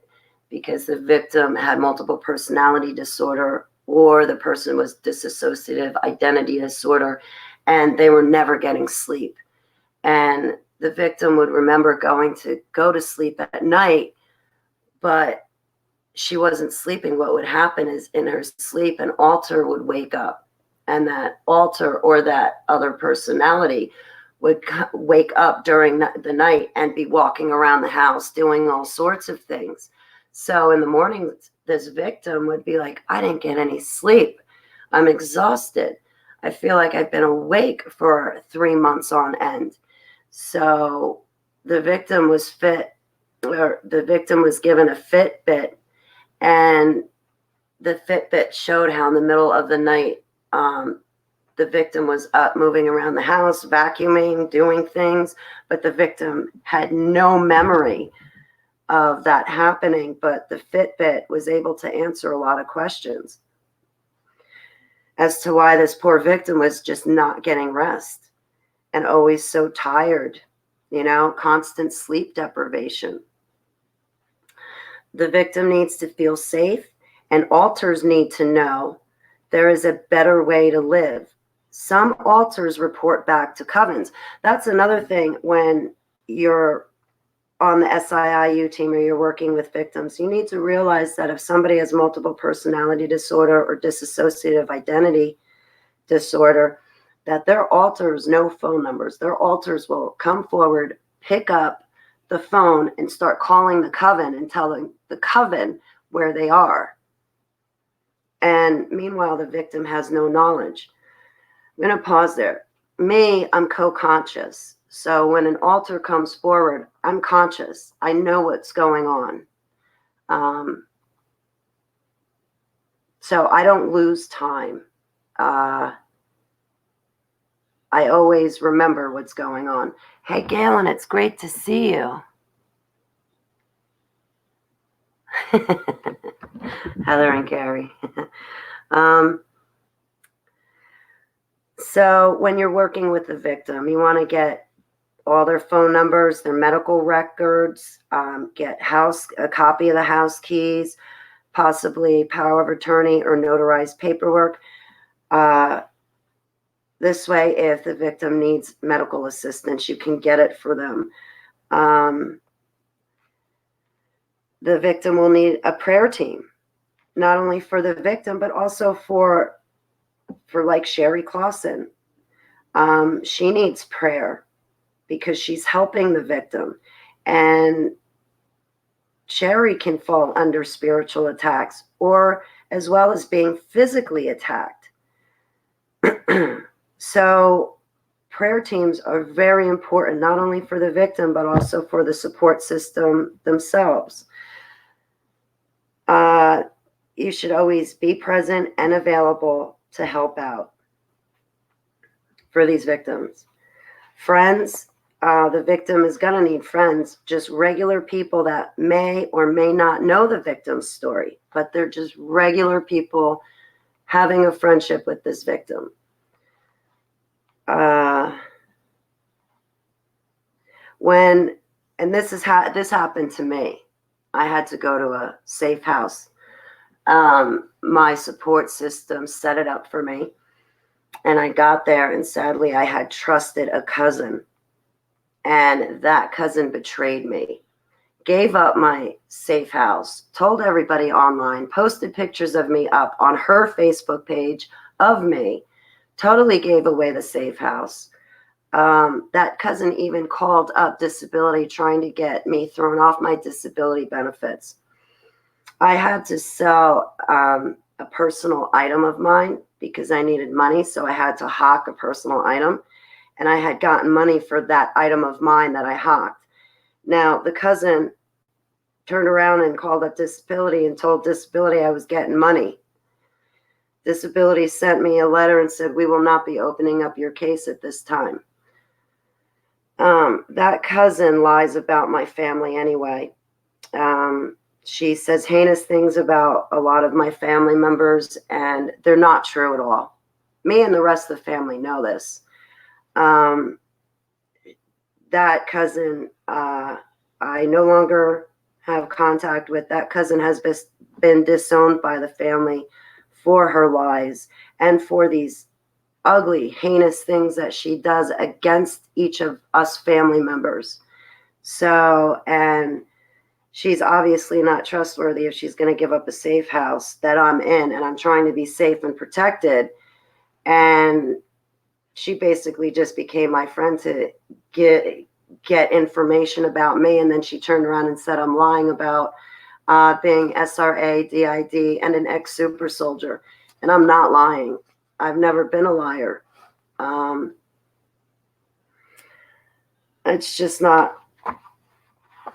because the victim had multiple personality disorder or the person was dissociative identity disorder, and they were never getting sleep. And the victim would remember going to go to sleep at night, but she wasn't sleeping. What would happen is in her sleep, an alter would wake up, and that alter or that other personality would wake up during the night and be walking around the house doing all sorts of things. So in the morning, this victim would be like, I didn't get any sleep. I'm exhausted. I feel like I've been awake for 3 months on end. So the victim was given a Fitbit, and the Fitbit showed how in the middle of the night, the victim was up moving around the house, vacuuming, doing things, but the victim had no memory of that happening. But the Fitbit was able to answer a lot of questions as to why this poor victim was just not getting rest and always so tired, you know, constant sleep deprivation. The victim needs to feel safe, and alters need to know there is a better way to live. Some alters report back to covens. That's another thing when you're on the SIIU team or you're working with victims. You need to realize that if somebody has multiple personality disorder or dissociative identity disorder, that their alters know phone numbers. Their alters will come forward, pick up the phone, and start calling the coven and telling the coven where they are. And meanwhile, the victim has no knowledge. I'm going to pause there. Me, I'm co-conscious. So when an alter comes forward, I'm conscious. I know what's going on. So I don't lose time. I always remember what's going on. Hey, Galen, it's great to see you. Heather and Carrie. So when you're working with the victim, you want to get all their phone numbers, their medical records, get a copy of the house keys, possibly power of attorney or notarized paperwork. This way, if the victim needs medical assistance, you can get it for them. the victim will need a prayer team, not only for the victim, but also for like Sherry Clausen. She needs prayer because she's helping the victim. And Sherry can fall under spiritual attacks, or as well as being physically attacked. So prayer teams are very important, not only for the victim, but also for the support system themselves. You should always be present and available to help out for these victims. Friends, the victim is going to need friends, just regular people that may or may not know the victim's story, but they're just regular people having a friendship with this victim. This happened to me. I had to go to a safe house. My support system set it up for me. And I got there, and sadly, I had trusted a cousin. And that cousin betrayed me, gave up my safe house, told everybody online, posted pictures of me up on her Facebook page of me, totally gave away the safe house. That cousin even called up disability, trying to get me thrown off my disability benefits. I had to sell a personal item of mine because I needed money, so I had to hawk a personal item. And I had gotten money for that item of mine that I hawked. Now, the cousin turned around and called up disability and told disability I was getting money. Disability sent me a letter and said, "We will not be opening up your case at this time." That cousin lies about my family anyway. She says heinous things about a lot of my family members, and they're not true at all. Me and the rest of the family know this. That cousin, I no longer have contact with. That cousin has been disowned by the family for her lies and for these ugly, heinous things that she does against each of us family members. So, and she's obviously not trustworthy if she's going to give up a safe house that I'm in, and I'm trying to be safe and protected. And she basically just became my friend to get information about me. And then she turned around and said I'm lying about being SRA, DID, and an ex-super soldier. And I'm not lying. I've never been a liar. It's just not,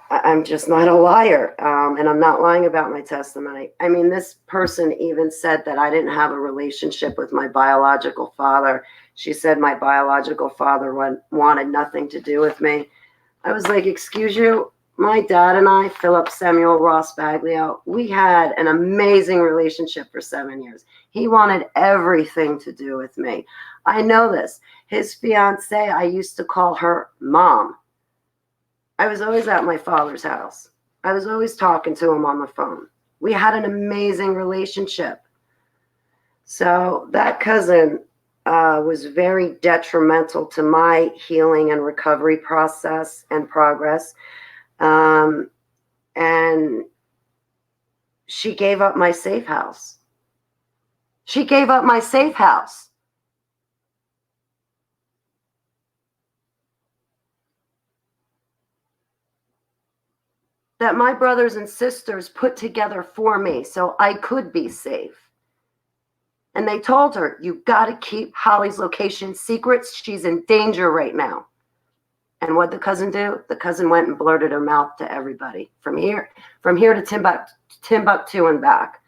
I'm just not a liar. And I'm not lying about my testimony. I mean, this person even said that I didn't have a relationship with my biological father. She said my biological father wanted nothing to do with me. I was like, excuse you, my dad and I, Philip Samuel Ross Baglio, we had an amazing relationship for 7 years. He wanted everything to do with me. I know this. His fiance, I used to call her mom. I was always at my father's house. I was always talking to him on the phone. We had an amazing relationship. So that cousin was very detrimental to my healing and recovery process and progress. And she gave up my safe house. She gave up my safe house. That my brothers and sisters put together for me so I could be safe. And they told her, you got to keep Holly's location secrets. She's in danger right now. And what'd the cousin do? The cousin went and blurted her mouth to everybody from here to Timbuktu and back.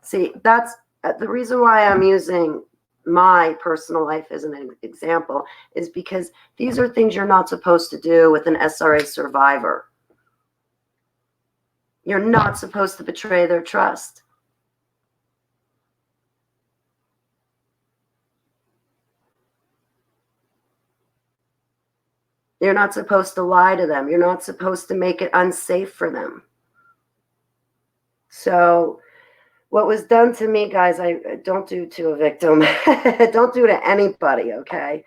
See, that's the reason why I'm using my personal life as an example, is because these are things you're not supposed to do with an SRA survivor. You're not supposed to betray their trust. You're not supposed to lie to them. You're not supposed to make it unsafe for them. So what was done to me, guys, I don't do to a victim. Don't do to anybody, okay?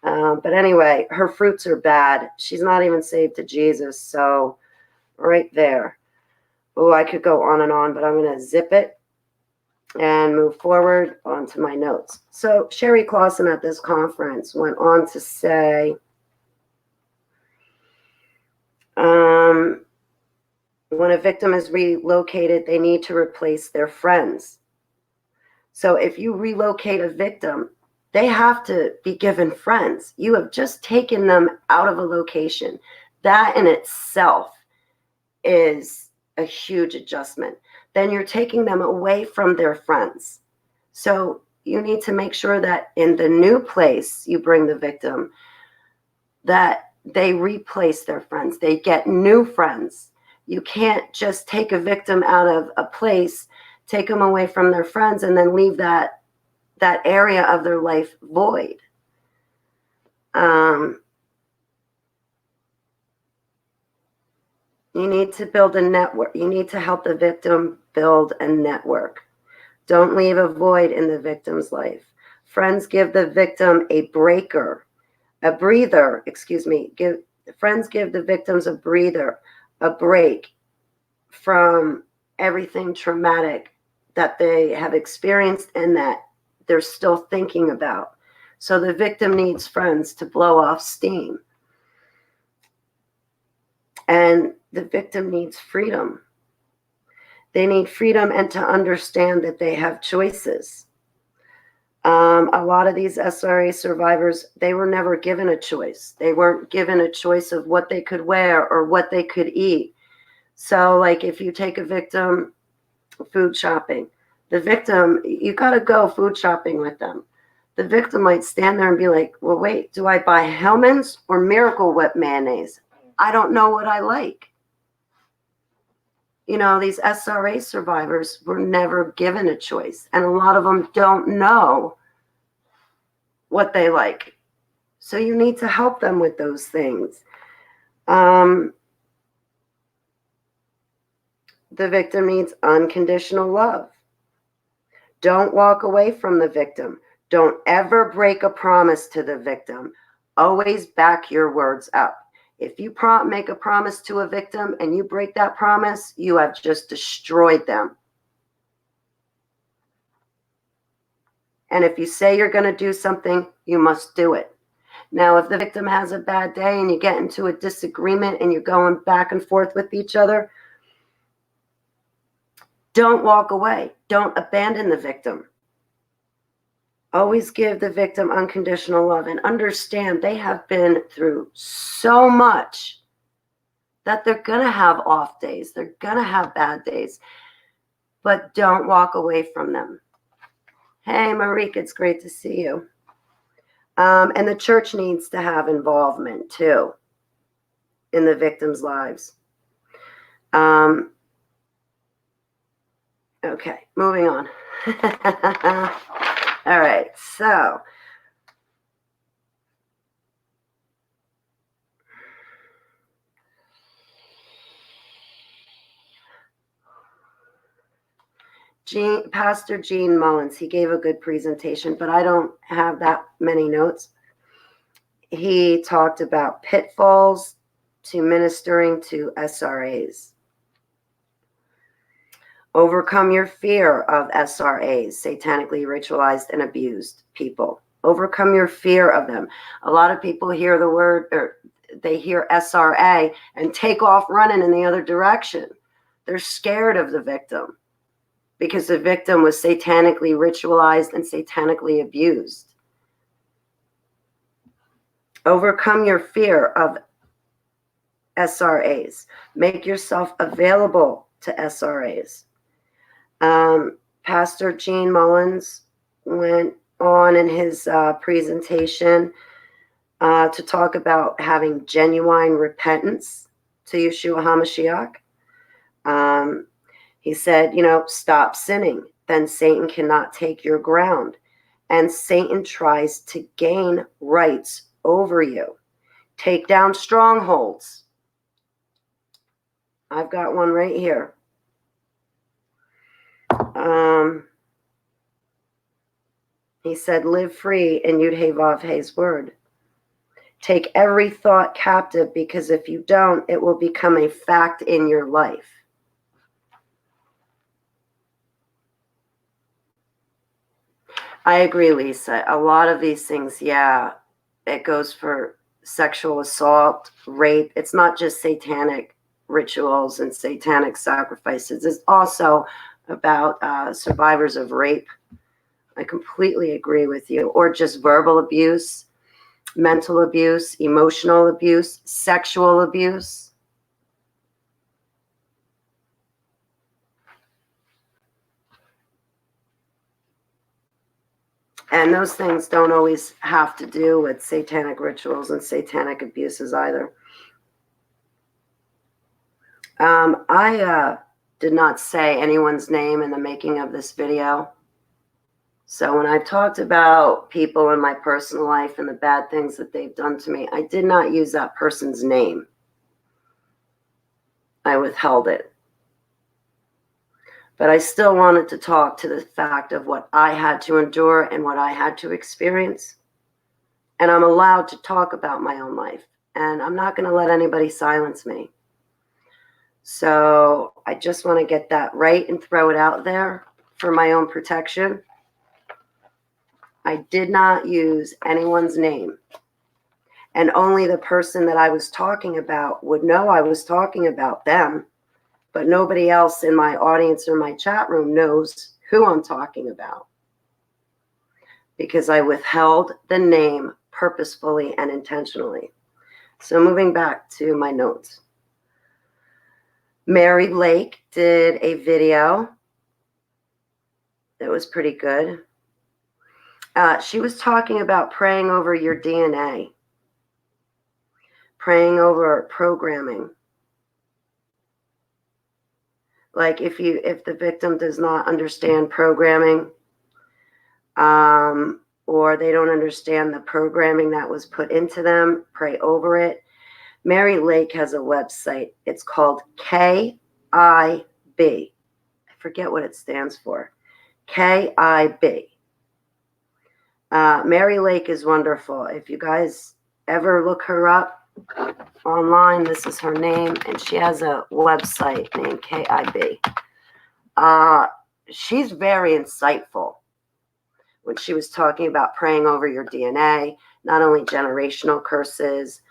But anyway, her fruits are bad. She's not even saved to Jesus. So right there. Oh, I could go on, but I'm going to zip it and move forward onto my notes. So Sherry Clausen at this conference went on to say, when a victim is relocated, they need to replace their friends. So if you relocate a victim, they have to be given friends. You have just taken them out of a location. That in itself is a huge adjustment. Then you're taking them away from their friends. So you need to make sure that in the new place you bring the victim, that they replace their friends. They get new friends. You can't just take a victim out of a place, take them away from their friends, and then leave that area of their life void. You need to build a network. You need to help the victim build a network. Don't leave a void in the victim's life. Friends give the victim a breather. Friends give the victims a breather, a break from everything traumatic that they have experienced and that they're still thinking about. So the victim needs friends to blow off steam. And the victim needs freedom. They need freedom and to understand that they have choices. A lot of these SRA survivors, they were never given a choice. They weren't given a choice of what they could wear or what they could eat. So like if you take a victim food shopping, the victim, you got to go food shopping with them. The victim might stand there and be like, well, wait, do I buy Hellmann's or Miracle Whip mayonnaise? I don't know what I like. You know, these SRA survivors were never given a choice, and a lot of them don't know what they like. So you need to help them with those things. The victim needs unconditional love. Don't walk away from the victim. Don't ever break a promise to the victim. Always back your words up. If you make a promise to a victim and you break that promise, you have just destroyed them. And if you say you're going to do something, you must do it. Now, if the victim has a bad day and you get into a disagreement and you're going back and forth with each other, don't walk away. Don't abandon the victim. Always give the victim unconditional love and understand they have been through so much that they're going to have off days. They're going to have bad days. But don't walk away from them. Hey, Marika, it's great to see you. And the church needs to have involvement, too, in the victims' lives. Okay, moving on. All right, so Pastor Gene Mullins, he gave a good presentation, but I don't have that many notes. He talked about pitfalls to ministering to SRAs. Overcome your fear of SRAs, satanically ritualized and abused people. Overcome your fear of them. A lot of people hear the word, or they hear SRA and take off running in the other direction. They're scared of the victim because the victim was satanically ritualized and satanically abused. Overcome your fear of SRAs. Make yourself available to SRAs. Pastor Gene Mullins went on in his presentation to talk about having genuine repentance to Yeshua HaMashiach. He said, stop sinning, then Satan cannot take your ground. And Satan tries to gain rights over you. Take down strongholds. I've got one right here. He said, live in Yud-Heh-Vav-Heh's word. Take every thought captive, because if you don't, it will become a fact in your life. I agree, Lisa. A lot of these things, yeah, it goes for sexual assault, rape. It's not just satanic rituals and satanic sacrifices. It's also about survivors of rape. I completely agree with you. Or just verbal abuse, mental abuse, emotional abuse, sexual abuse. And those things don't always have to do with satanic rituals and satanic abuses either. I did not say anyone's name in the making of this video. So when I've talked about people in my personal life and the bad things that they've done to me, I did not use that person's name. I withheld it. But I still wanted to talk to the fact of what I had to endure and what I had to experience. And I'm allowed to talk about my own life. And I'm not going to let anybody silence me. So I just want to get that right and throw it out there for my own protection. I did not use anyone's name. And only the person that I was talking about would know I was talking about them. But nobody else in my audience or my chat room knows who I'm talking about. Because I withheld the name purposefully and intentionally. So moving back to my notes. Mary Lake did a video that was pretty good. She was talking about praying over your DNA, praying over programming. Like if the victim does not understand programming, or they don't understand the programming that was put into them, pray over it. Mary Lake has a website. It's called KIB. I forget what it stands for. KIB. Mary Lake is wonderful. If you guys ever look her up online, this is her name, and she has a website named KIB. She's very insightful when she was talking about praying over your DNA, not only generational curses,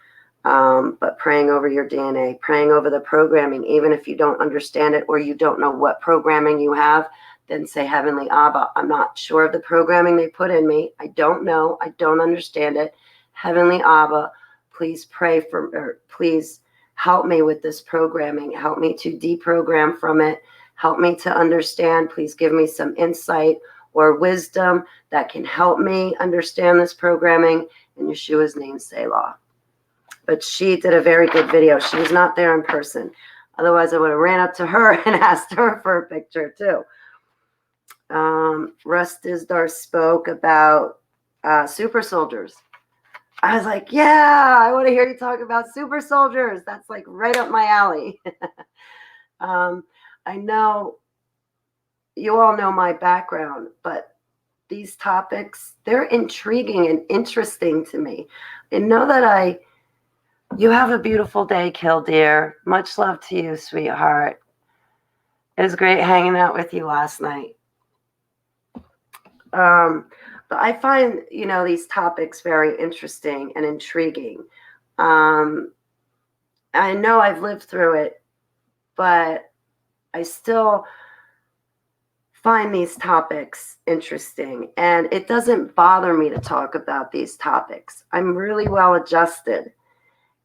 but praying over your DNA, praying over the programming. Even if you don't understand it or you don't know what programming you have, then say, Heavenly Abba, I'm not sure of the programming they put in me. I don't know. I don't understand it. Heavenly Abba, please please help me with this programming. Help me to deprogram from it. Help me to understand. Please give me some insight or wisdom that can help me understand this programming. In Yeshua's name, Selah. But she did a very good video. She was not there in person. Otherwise, I would have ran up to her and asked her for a picture too. Russ Dizdar spoke about super soldiers. I was like, yeah, I want to hear you talk about super soldiers. That's like right up my alley. I know you all know my background, but these topics, they're intriguing and interesting to me. And know that you have a beautiful day, Killdeer. Much love to you, sweetheart. It was great hanging out with you last night. But I find, these topics very interesting and intriguing. I know I've lived through it, but I still find these topics interesting. And it doesn't bother me to talk about these topics. I'm really well adjusted.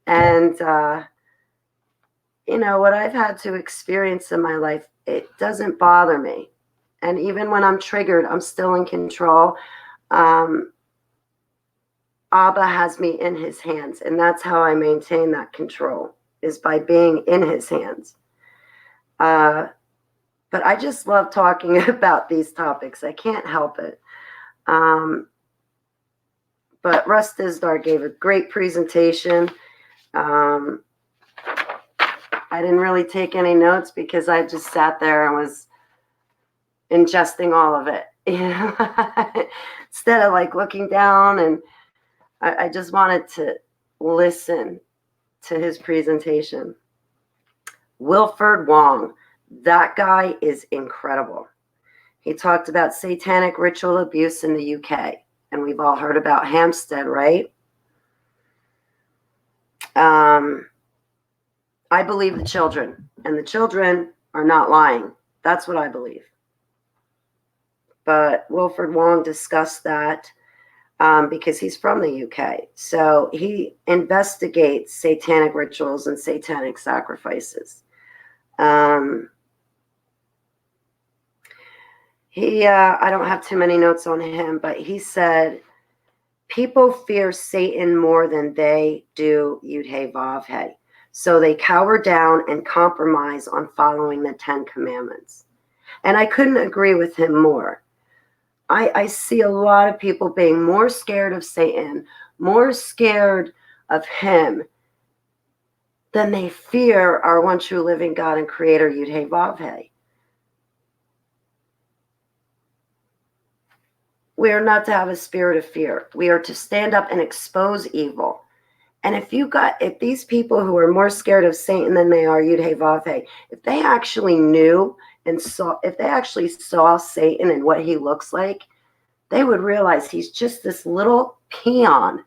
And, what I've had to experience in my life, it doesn't bother me. And even when I'm triggered, I'm still in control. Abba has me in his hands. And that's how I maintain that control, is by being in his hands. But I just love talking about these topics. I can't help it. But Russ Dizdar gave a great presentation. I didn't really take any notes because I just sat there and was ingesting all of it. Instead of like looking down, and I just wanted to listen to his presentation. Wilford Wong, that guy is incredible. He talked about satanic ritual abuse in the UK. And we've all heard about Hampstead, right? I believe the children. And the children are not lying. That's what I believe. But Wilfred Wong discussed that because he's from the UK. So he investigates satanic rituals and satanic sacrifices. I don't have too many notes on him, but he said, people fear Satan more than they do Yud-Heh-Vav-Heh. So they cower down and compromise on following the 10 commandments. And I couldn't agree with him more. I see a lot of people being more scared of Satan, more scared of him than they fear our one true living God and creator Yud-Heh-Vav-Heh. We are not to have a spirit of fear. We are to stand up and expose evil. And if these people who are more scared of Satan than they are Yud-Heh-Vav-Heh, if they actually knew and if they actually saw Satan and what he looks like, they would realize he's just this little peon.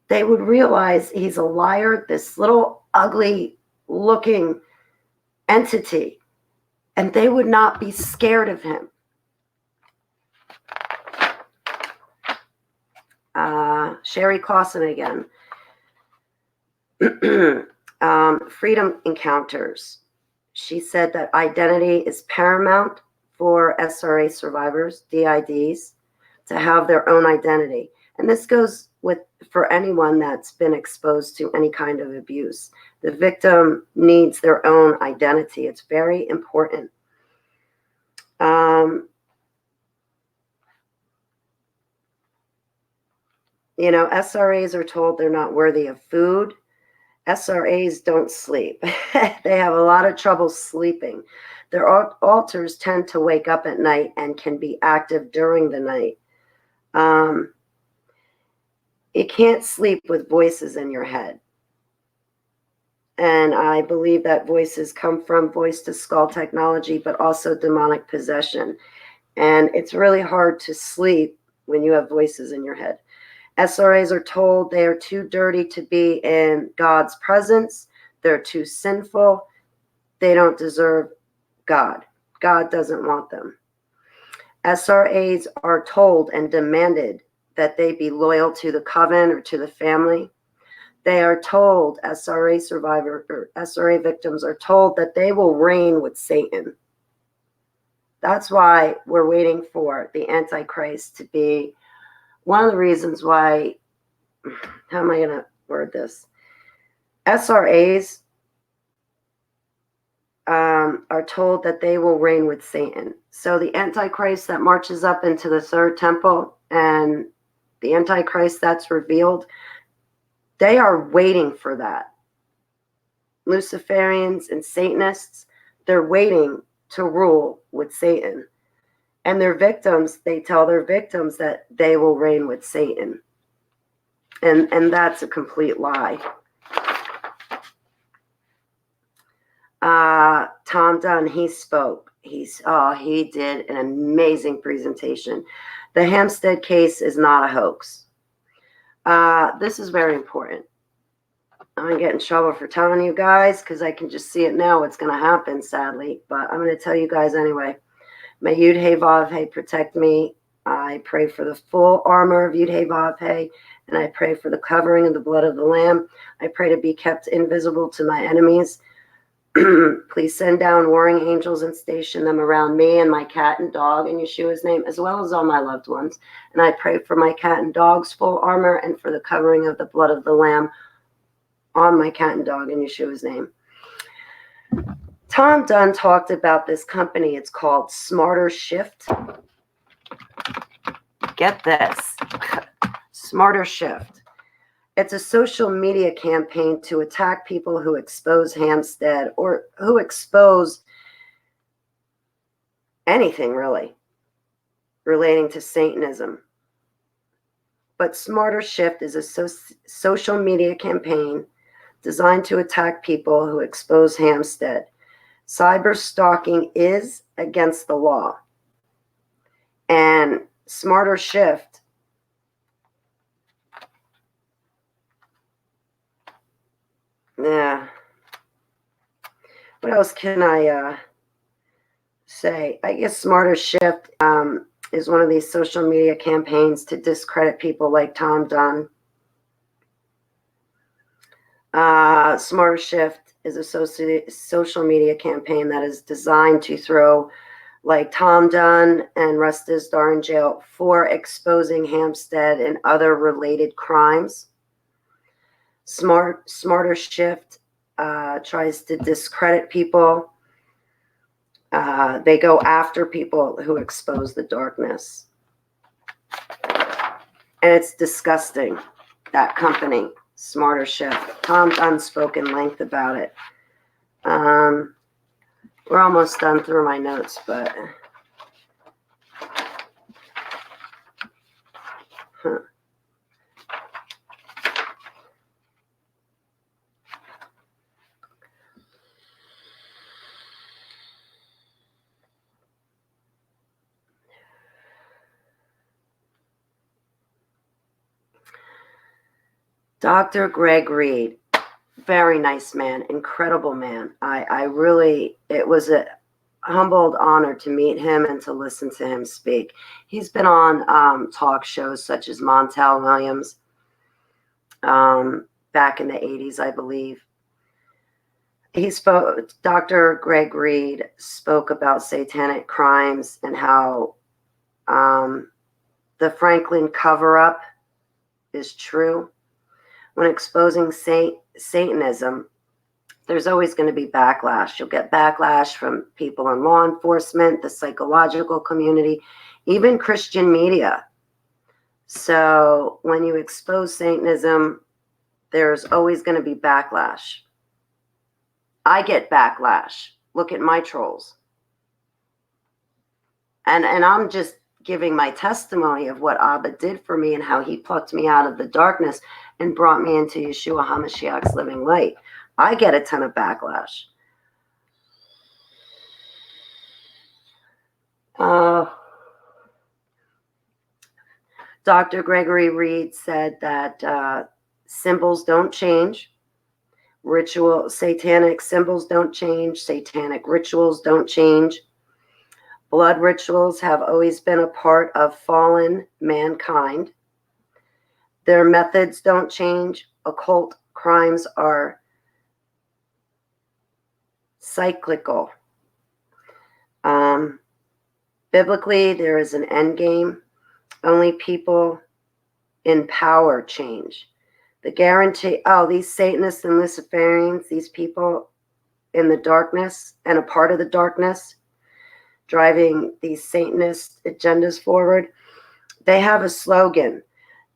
They would realize he's a liar, this little ugly looking entity, and they would not be scared of him. Sherry Clausen again. Freedom Encounters. She said that identity is paramount for SRA survivors, DIDs, to have their own identity. And this goes for anyone that's been exposed to any kind of abuse. The victim needs their own identity. It's very important. SRAs are told they're not worthy of food. SRAs don't sleep. They have a lot of trouble sleeping. Their alters tend to wake up at night and can be active during the night. You can't sleep with voices in your head. And I believe that voices come from voice-to-skull technology, but also demonic possession. And it's really hard to sleep when you have voices in your head. SRAs are told they are too dirty to be in God's presence. They're too sinful. They don't deserve God. God doesn't want them. SRAs are told and demanded that they be loyal to the coven or to the family. They are told, SRA victims are told that they will reign with Satan. That's why we're waiting for the Antichrist to be one of the reasons why, how am I going to word this? SRAs are told that they will reign with Satan. So the Antichrist that marches up into the third temple and the Antichrist that's revealed, they are waiting for that. Luciferians and Satanists, they're waiting to rule with Satan. And their victims, they tell their victims that they will reign with Satan. And that's a complete lie. Tom Dunn, he spoke. He did an amazing presentation. The Hampstead case is not a hoax. This is very important. I'm going to get in trouble for telling you guys because I can just see it now what's going to happen, sadly. But I'm going to tell you guys anyway. May Yud-Heh-Vav-Heh protect me. I pray for the full armor of Yud-Heh-Vav-Heh, and I pray for the covering of the blood of the Lamb. I pray to be kept invisible to my enemies. Please send down warring angels and station them around me and my cat and dog in Yeshua's name, as well as all my loved ones. And I pray for my cat and dog's full armor and for the covering of the blood of the Lamb on my cat and dog in Yeshua's name. Tom Dunn talked about this company. It's called Smarter Shift. Get this. Smarter Shift. It's a social media campaign to attack people who expose Hampstead or who expose anything really relating to Satanism. But Smarter Shift is a social media campaign designed to attack people who expose Hampstead. Cyber stalking is against the law. And Smarter Shift yeah. What else can I say? I guess Smarter Shift is one of these social media campaigns to discredit people like Tom Dunn. Smarter Shift is a social media campaign that is designed to throw like Tom Dunn and Russ Dizdar in jail for exposing Hampstead and other related crimes. Smarter Shift tries to discredit people. They go after people who expose the darkness. And it's disgusting, that company, Smarter Shift. Tom Dunn spoke in length about it. We're almost done through my notes, but... Dr. Greg Reed, very nice man, incredible man. It was a humbled honor to meet him and to listen to him speak. He's been on talk shows such as Montel Williams back in the 80s, I believe. Dr. Greg Reed spoke about satanic crimes and how the Franklin cover-up is true. When exposing Satanism, there's always going to be backlash. You'll get backlash from people in law enforcement, the psychological community, even Christian media. So when you expose Satanism, there's always going to be backlash. I get backlash. Look at my trolls. And I'm just giving my testimony of what Abba did for me and how he plucked me out of the darkness and brought me into Yeshua HaMashiach's living light. I get a ton of backlash. Dr. Gregory Reed said that symbols don't change. Satanic symbols don't change. Satanic rituals don't change. Blood rituals have always been a part of fallen mankind. Their methods don't change. Occult crimes are cyclical. Biblically, there is an end game. Only people in power change. The guarantee, these Satanists and Luciferians, these people in the darkness and a part of the darkness, driving these Satanist agendas forward, they have a slogan.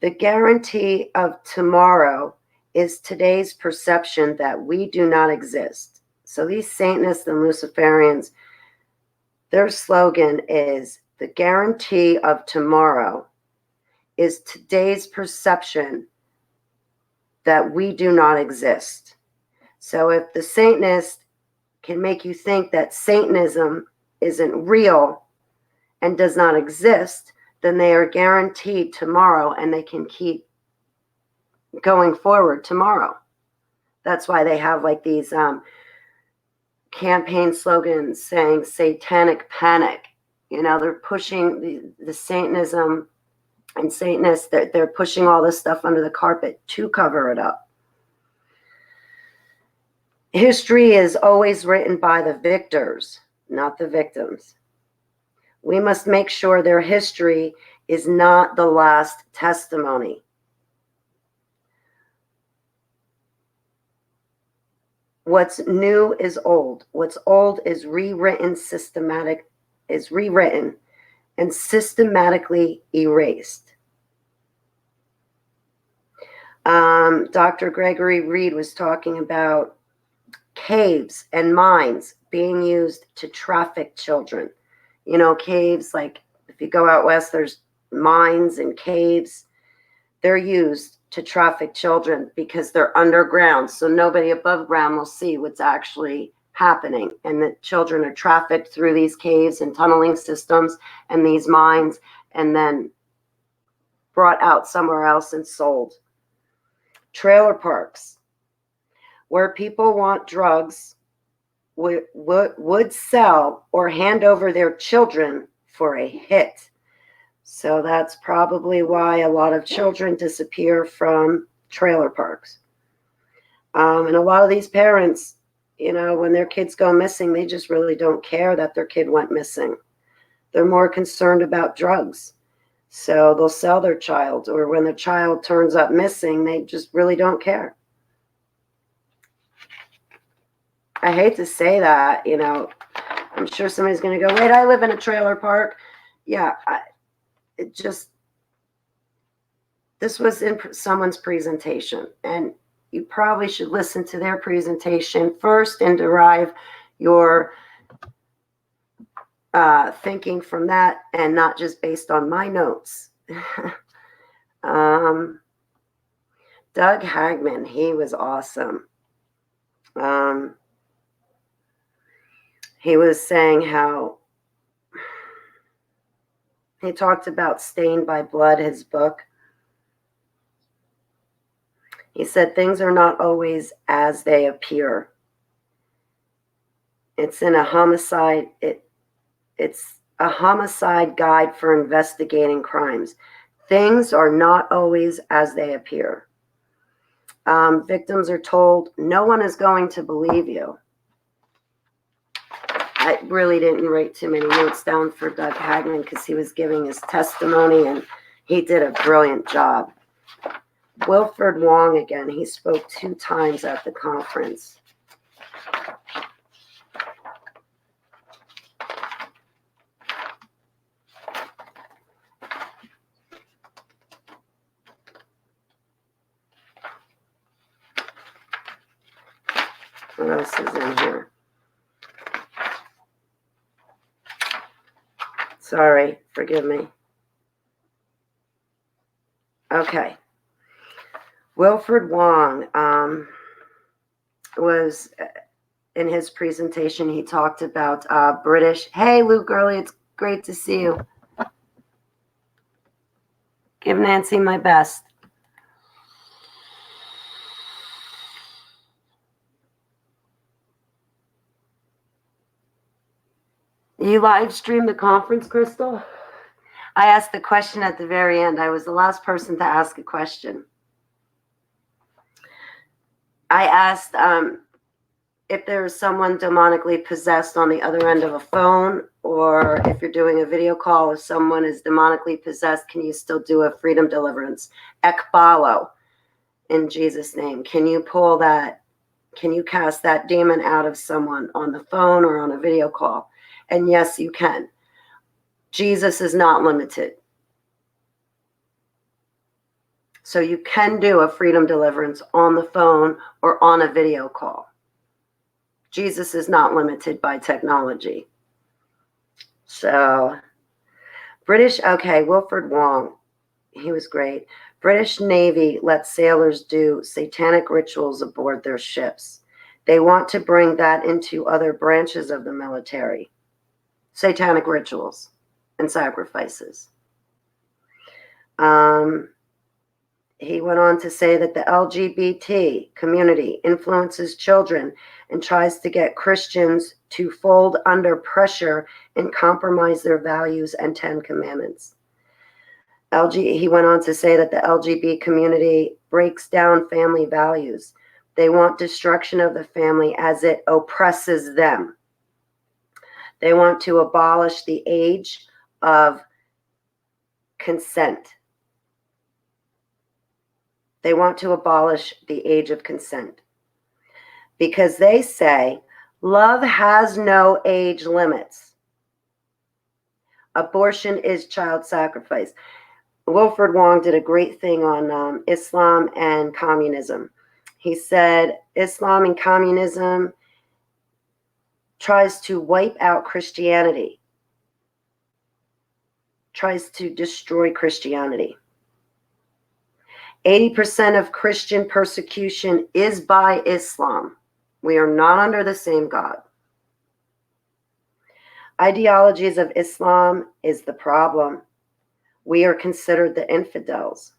The guarantee of tomorrow is today's perception that we do not exist. So these Satanists and Luciferians, their slogan is the guarantee of tomorrow is today's perception that we do not exist. So if the Satanist can make you think that Satanism isn't real and does not exist, then they are guaranteed tomorrow and they can keep going forward tomorrow. That's why they have like these campaign slogans saying satanic panic. You know, they're pushing the Satanism and Satanists, they're pushing all this stuff under the carpet to cover it up. History is always written by the victors, not the victims. We must make sure their history is not the last testimony. What's new is old. What's old is rewritten and systematically erased. Dr. Gregory Reed was talking about caves and mines being used to traffic children. You know, caves, like if you go out west, there's mines and caves. They're used to traffic children because they're underground. So nobody above ground will see what's actually happening, and that children are trafficked through these caves and tunneling systems and these mines, and then brought out somewhere else and sold. Trailer parks, where people want drugs, would sell or hand over their children for a hit. So that's probably why a lot of children disappear from trailer parks. And a lot of these parents, when their kids go missing, they just really don't care that their kid went missing. They're more concerned about drugs. So they'll sell their child, or when the child turns up missing, they just really don't care. I hate to say that, I'm sure somebody's going to go, wait, I live in a trailer park. Yeah, this was in someone's presentation, and you probably should listen to their presentation first and derive your thinking from that, and not just based on my notes. Doug Hagman, he was awesome. He was saying how he talked about Stained by Blood, his book. He said things are not always as they appear. It's in a homicide. It's a homicide guide for investigating crimes. Things are not always as they appear. Victims are told no one is going to believe you. I really didn't write too many notes down for Doug Hagman because he was giving his testimony, and he did a brilliant job. Wilfred Wong again, he spoke 2 times at the conference. What else is in here? Sorry, forgive me. Okay. Wilfred Wong was, in his presentation, he talked about British. Hey, Luke Gurley, it's great to see you. Give Nancy my best. You live stream the conference, Crystal? I asked the question at the very end. I was the last person to ask a question. I asked if there is someone demonically possessed on the other end of a phone, or if you're doing a video call, if someone is demonically possessed, can you still do a freedom deliverance? Ekbalo, in Jesus' name. Can you pull that? Can you cast that demon out of someone on the phone or on a video call? And yes, you can. Jesus is not limited. So you can do a freedom deliverance on the phone or on a video call. Jesus is not limited by technology. So, Wilfred Wong, he was great. British Navy lets sailors do satanic rituals aboard their ships. They want to bring that into other branches of the military. Satanic rituals and sacrifices. He went on to say that the LGBT community influences children and tries to get Christians to fold under pressure and compromise their values and 10 commandments. He went on to say that the LGBT community breaks down family values. They want destruction of the family as it oppresses them. They want to abolish the age of consent. They want to abolish the age of consent because they say love has no age limits. Abortion is child sacrifice. Wilfred Wong did a great thing on Islam and communism. He said Islam and communism tries to wipe out Christianity, tries to destroy Christianity. 80% of Christian persecution is by Islam. We are not under the same God. Ideologies of Islam is the problem. We are considered the infidels.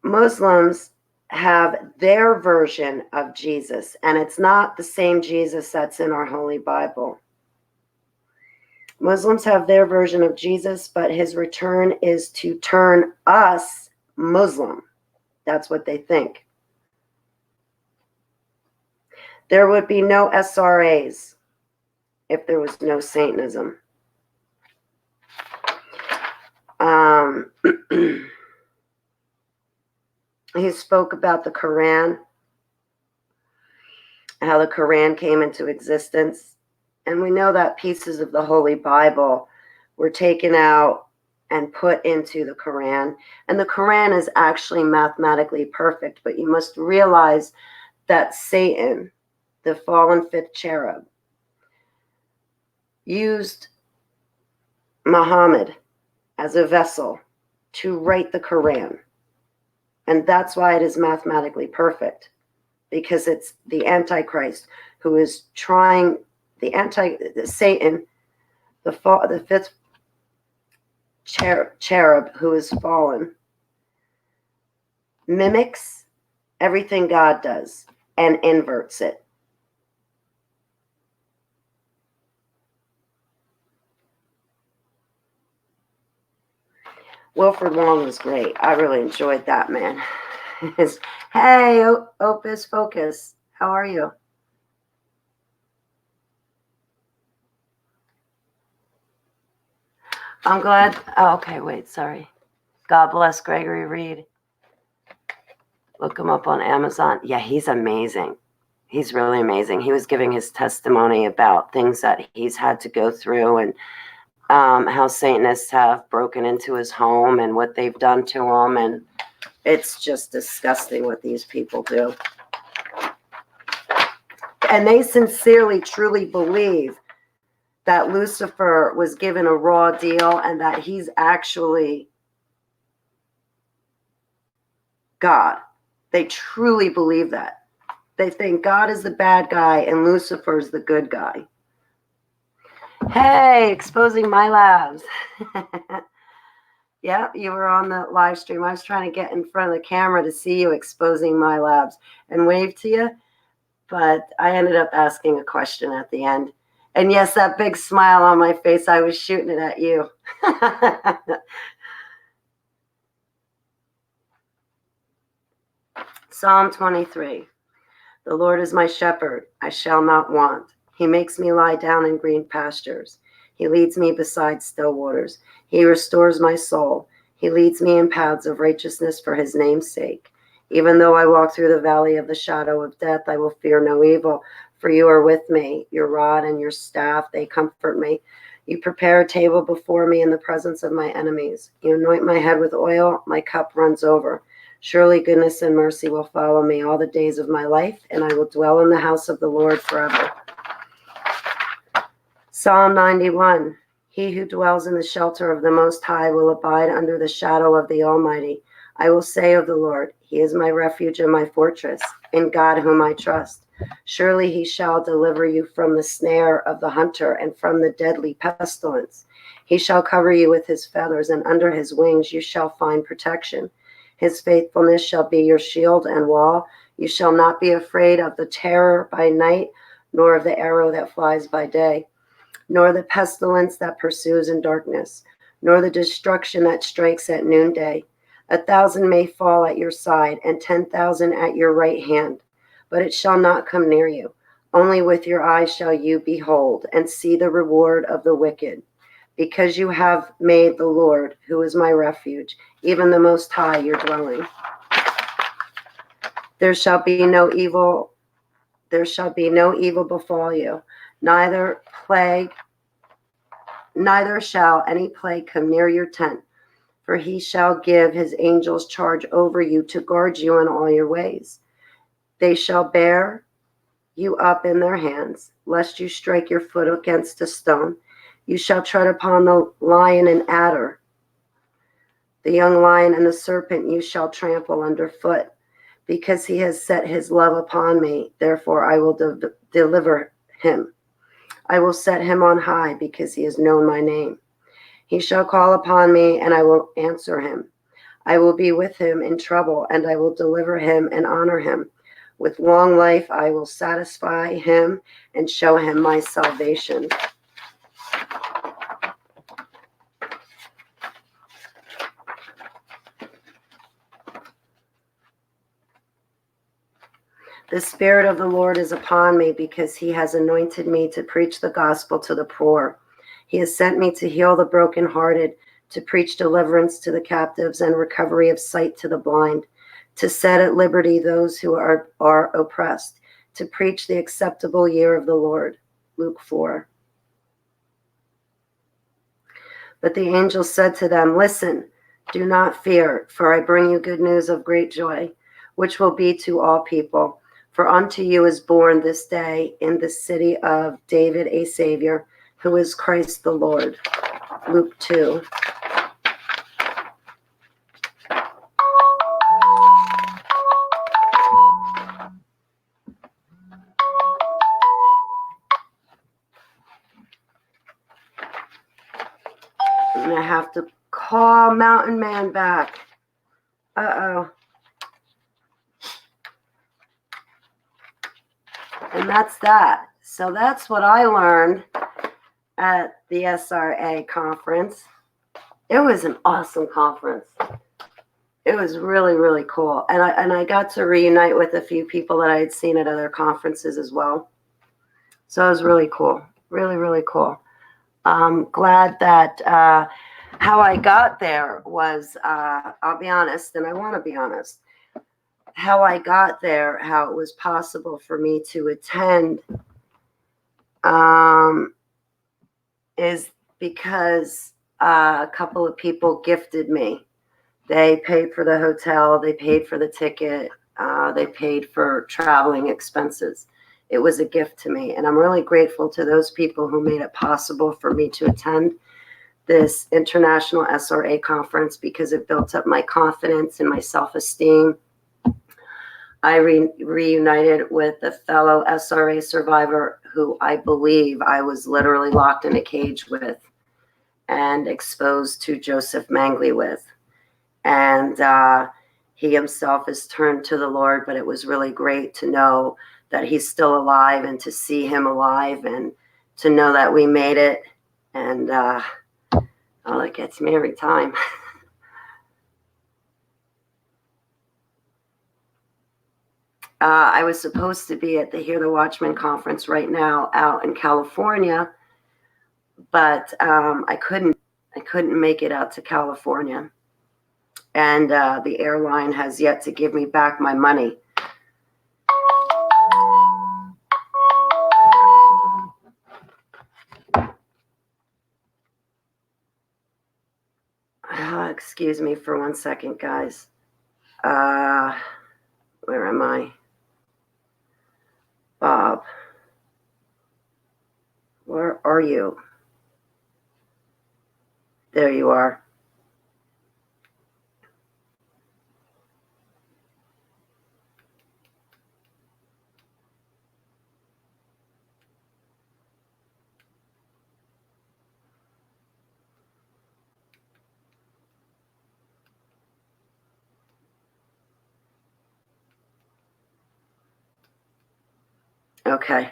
Muslims have their version of Jesus, and it's not the same Jesus that's in our Holy Bible. Muslims have their version of Jesus, but his return is to turn us Muslim. That's what they think. There would be no SRAs if there was no Satanism. He spoke about the Quran, how the Quran came into existence. And we know that pieces of the Holy Bible were taken out and put into the Quran. And the Quran is actually mathematically perfect, but you must realize that Satan, the fallen fifth cherub, used Muhammad as a vessel to write the Quran. And that's why it is mathematically perfect, because it's the Antichrist who is trying, Satan, the fifth cherub who is fallen, mimics everything God does and inverts it. Wilford Long was great. I really enjoyed that, man. Hey, Opus Focus. How are you? I'm glad. Oh, okay, wait, sorry. God bless Gregory Reed. Look him up on Amazon. Yeah, he's amazing. He's really amazing. He was giving his testimony about things that he's had to go through, and how Satanists have broken into his home and what they've done to him. And it's just disgusting what these people do. And they sincerely, truly believe that Lucifer was given a raw deal and that he's actually God. They truly believe that. They think God is the bad guy and Lucifer is the good guy. Hey, exposing my labs. Yeah, you were on the live stream. I was trying to get in front of the camera to see you exposing my labs and wave to you, but I ended up asking a question at the end. And yes, that big smile on my face, I was shooting it at you. Psalm 23. The Lord is my shepherd, I shall not want. He makes me lie down in green pastures. He leads me beside still waters. He restores my soul. He leads me in paths of righteousness for his name's sake. Even though I walk through the valley of the shadow of death, I will fear no evil, for you are with me. Your rod and your staff, they comfort me. You prepare a table before me in the presence of my enemies. You anoint my head with oil, my cup runs over. Surely goodness and mercy will follow me all the days of my life, and I will dwell in the house of the Lord forever. Psalm 91. He who dwells in the shelter of the Most High will abide under the shadow of the Almighty. I will say of the Lord, he is my refuge and my fortress, in God whom I trust. Surely he shall deliver you from the snare of the hunter and from the deadly pestilence. He shall cover you with his feathers, and under his wings you shall find protection. His faithfulness shall be your shield and wall. You shall not be afraid of the terror by night, nor of the arrow that flies by day, nor the pestilence that pursues in darkness, nor the destruction that strikes at noonday. 1,000 may fall at your side, and 10,000 at your right hand, but it shall not come near you. Only with your eyes shall you behold and see the reward of the wicked. Because you have made the Lord, who is my refuge, even the Most High, your dwelling. There shall be no evil befall you, neither shall any plague come near your tent. For he shall give his angels charge over you to guard you in all your ways. They shall bear you up in their hands, lest you strike your foot against a stone. You shall tread upon the lion and adder. The young lion and the serpent you shall trample underfoot. Because he has set his love upon me, therefore I will deliver him. I will set him on high because he has known my name. He shall call upon me, and I will answer him. I will be with him in trouble, and I will deliver him and honor him. With long life I will satisfy him and show him my salvation. The Spirit of the Lord is upon me because he has anointed me to preach the gospel to the poor. He has sent me to heal the brokenhearted, to preach deliverance to the captives and recovery of sight to the blind, to set at liberty those who are oppressed, to preach the acceptable year of the Lord. Luke 4. But the angel said to them, Listen, do not fear, for I bring you good news of great joy, which will be to all people. For unto you is born this day in the city of David a Savior, who is Christ the Lord. Luke 2. And I have to call Mountain Man back. Uh-oh. And that's that. So that's what I learned at the SRA conference. It was an awesome conference. It was really, really cool. And I got to reunite with a few people that I had seen at other conferences as well. So it was really cool. Really, really cool. I'm glad that how I got there was, I'll be honest, and I want to be honest, how I got there, how it was possible for me to attend is because a couple of people gifted me. They paid for the hotel, they paid for the ticket, they paid for traveling expenses. It was a gift to me, and I'm really grateful to those people who made it possible for me to attend this international SRA conference because it built up my confidence and my self-esteem. I reunited with a fellow SRA survivor who I believe I was literally locked in a cage with and exposed to Joseph Mangley with. And he himself has turned to the Lord, but it was really great to know that he's still alive and to see him alive and to know that we made it. And oh, it gets me every time. I was supposed to be at the Hear the Watchman conference right now out in California, but I couldn't make it out to California. And the airline has yet to give me back my money. Excuse me for 1 second, guys. Where am I? Bob, where are you? There you are. Okay,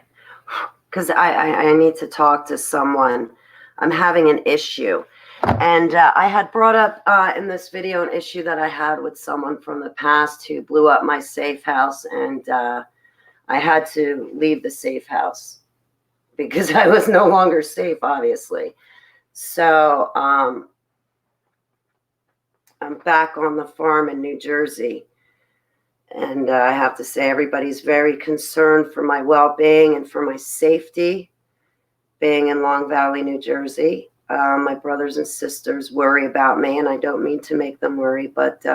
because I need to talk to someone. I'm having an issue. And I had brought up in this video an issue that I had with someone from the past who blew up my safe house. And I had to leave the safe house because I was no longer safe, obviously. So I'm back on the farm in New Jersey. And I have to say, everybody's very concerned for my well-being and for my safety, being in Long Valley, New Jersey. My brothers and sisters worry about me, and I don't mean to make them worry, but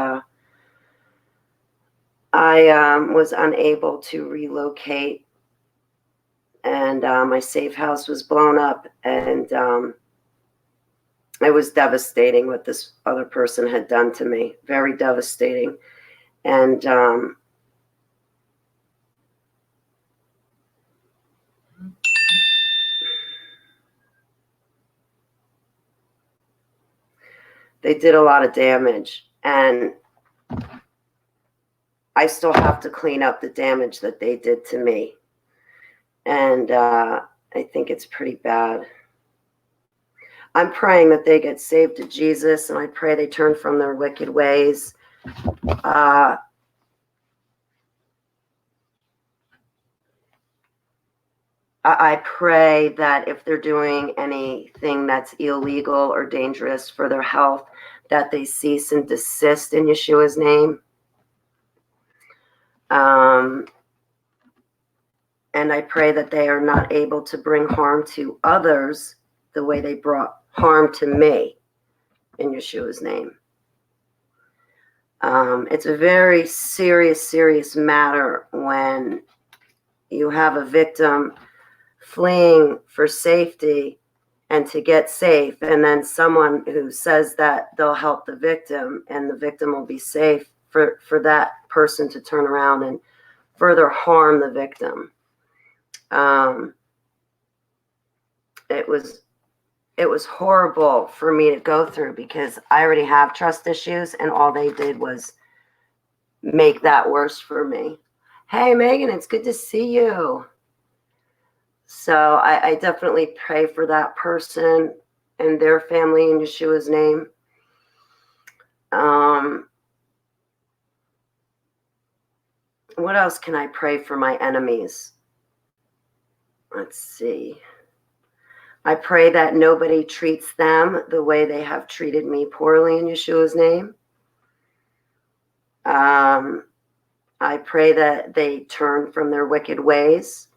I was unable to relocate, and my safe house was blown up, and it was devastating what this other person had done to me. Very devastating. And They did a lot of damage, and I still have to clean up the damage that they did to me. And I think it's pretty bad. I'm praying that they get saved to Jesus, and I pray they turn from their wicked ways. I pray that if they're doing anything that's illegal or dangerous for their health, that they cease and desist in Yeshua's name. And I pray that they are not able to bring harm to others the way they brought harm to me in Yeshua's name. It's a very serious matter when you have a victim fleeing for safety and to get safe, and then someone who says that they'll help the victim and the victim will be safe, for that person to turn around and further harm the victim. It was horrible for me to go through, because I already have trust issues, and all they did was make that worse for me. Hey, Megan, it's good to see you. So I definitely pray for that person and their family in Yeshua's name. What else can I pray for my enemies? Let's see. I pray that nobody treats them the way they have treated me poorly in Yeshua's name. I pray that they turn from their wicked ways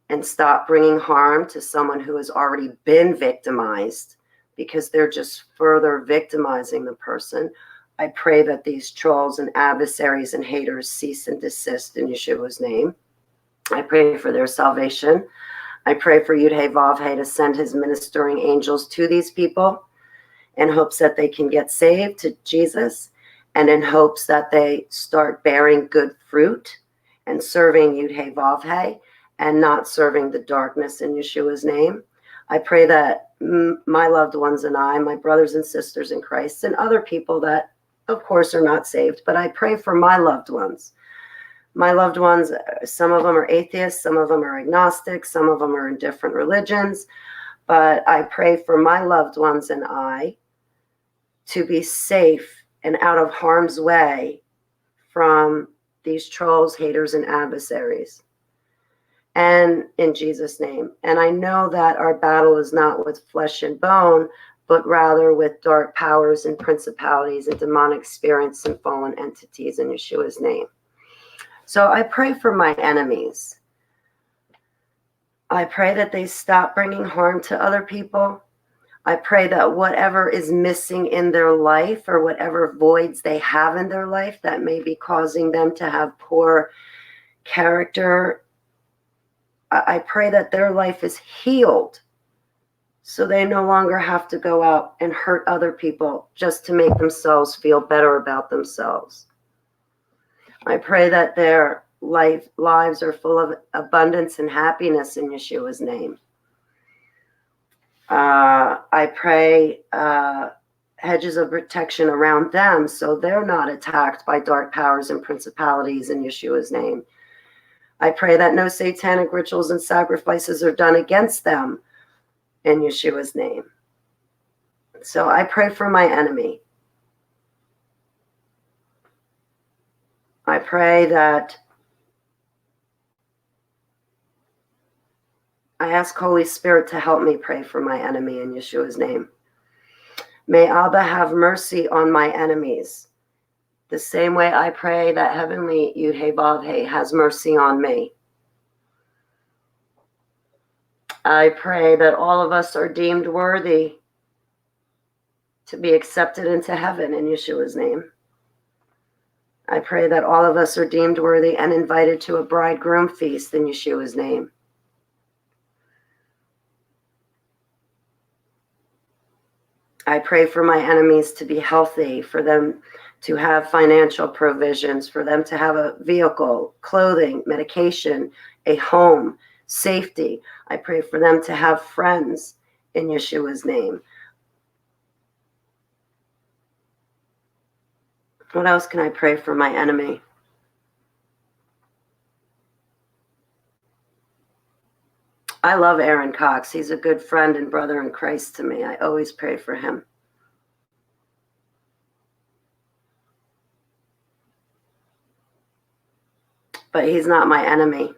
and stop bringing harm to someone who has already been victimized, because they're just further victimizing the person. I pray that these trolls and adversaries and haters cease and desist in Yeshua's name. I pray for their salvation. I pray for Yud-Heh-Vav-Heh to send his ministering angels to these people in hopes that they can get saved to Jesus, and in hopes that they start bearing good fruit and serving Yud-Heh-Vav-Heh and not serving the darkness in Yeshua's name. I pray that my loved ones and I, my brothers and sisters in Christ, and other people that, of course, are not saved, but I pray for my loved ones. My loved ones, some of them are atheists, some of them are agnostics, some of them are in different religions, but I pray for my loved ones and I to be safe and out of harm's way from these trolls, haters, and adversaries. And in Jesus' name. And I know that our battle is not with flesh and bone, but rather with dark powers and principalities and demonic spirits and fallen entities in Yeshua's name. So I pray for my enemies. I pray that they stop bringing harm to other people. I pray that whatever is missing in their life, or whatever voids they have in their life that may be causing them to have poor character, I pray that their life is healed, so they no longer have to go out and hurt other people just to make themselves feel better about themselves. I pray that their lives are full of abundance and happiness in Yeshua's name. I pray hedges of protection around them so they're not attacked by dark powers and principalities in Yeshua's name. I pray that no satanic rituals and sacrifices are done against them in Yeshua's name. So I pray for my enemy. I pray that I ask Holy Spirit to help me pray for my enemy in Yeshua's name. May Abba have mercy on my enemies, the same way I pray that heavenly Yud-Heh-Vav-Heh has mercy on me. I pray that all of us are deemed worthy to be accepted into heaven in Yeshua's name. I pray that all of us are deemed worthy and invited to a bridegroom feast in Yeshua's name. I pray for my enemies to be healthy, for them to have financial provisions, for them to have a vehicle, clothing, medication, a home, safety. I pray for them to have friends in Yeshua's name. What else can I pray for my enemy? I love Aaron Cox. He's a good friend and brother in Christ to me. I always pray for him. But he's not my enemy.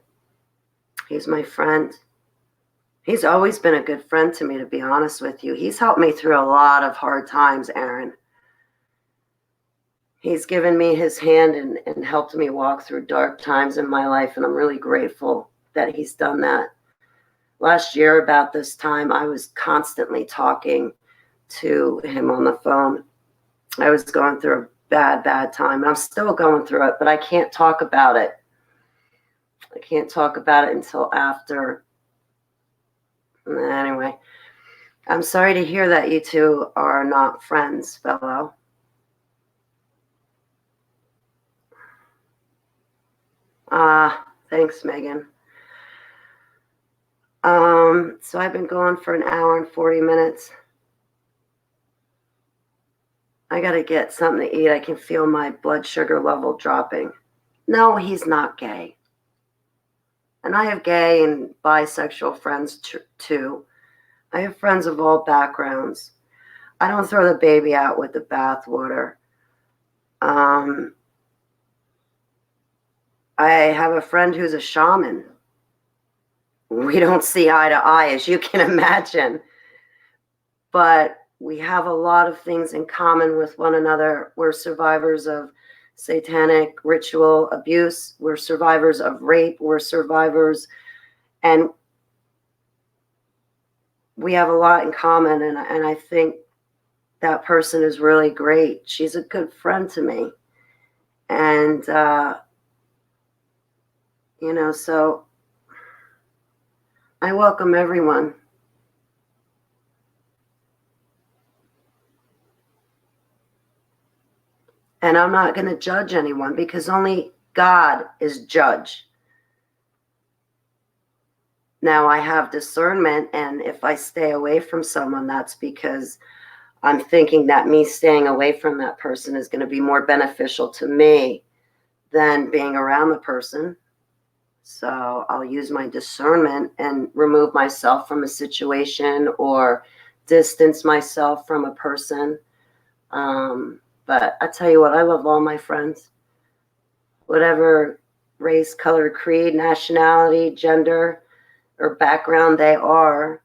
He's my friend. He's always been a good friend to me, to be honest with you. He's helped me through a lot of hard times, Aaron. He's given me his hand and helped me walk through dark times in my life, and I'm really grateful that he's done that. Last year, about this time, I was constantly talking to him on the phone. I was going through a bad time. I'm still going through it, but I can't talk about it. I can't talk about it until after. Anyway, I'm sorry to hear that you two are not friends, fellow. Thanks, Megan. So I've been going for an hour and 40 minutes. I got to get something to eat. I can feel my blood sugar level dropping. No, he's not gay. And I have gay and bisexual friends too. I have friends of all backgrounds. I don't throw the baby out with the bathwater. I have a friend who's a shaman. We don't see eye to eye, as you can imagine. But we have a lot of things in common with one another. We're survivors of satanic ritual abuse. We're survivors of rape. We're survivors. And we have a lot in common. And I think that person is really great. She's a good friend to me. And, so I welcome everyone. And I'm not going to judge anyone because only God is judge. Now I have discernment, and if I stay away from someone, that's because I'm thinking that me staying away from that person is going to be more beneficial to me than being around the person. So I'll use my discernment and remove myself from a situation or distance myself from a person. But I tell you what, I love all my friends. Whatever race, color, creed, nationality, gender, or background they are,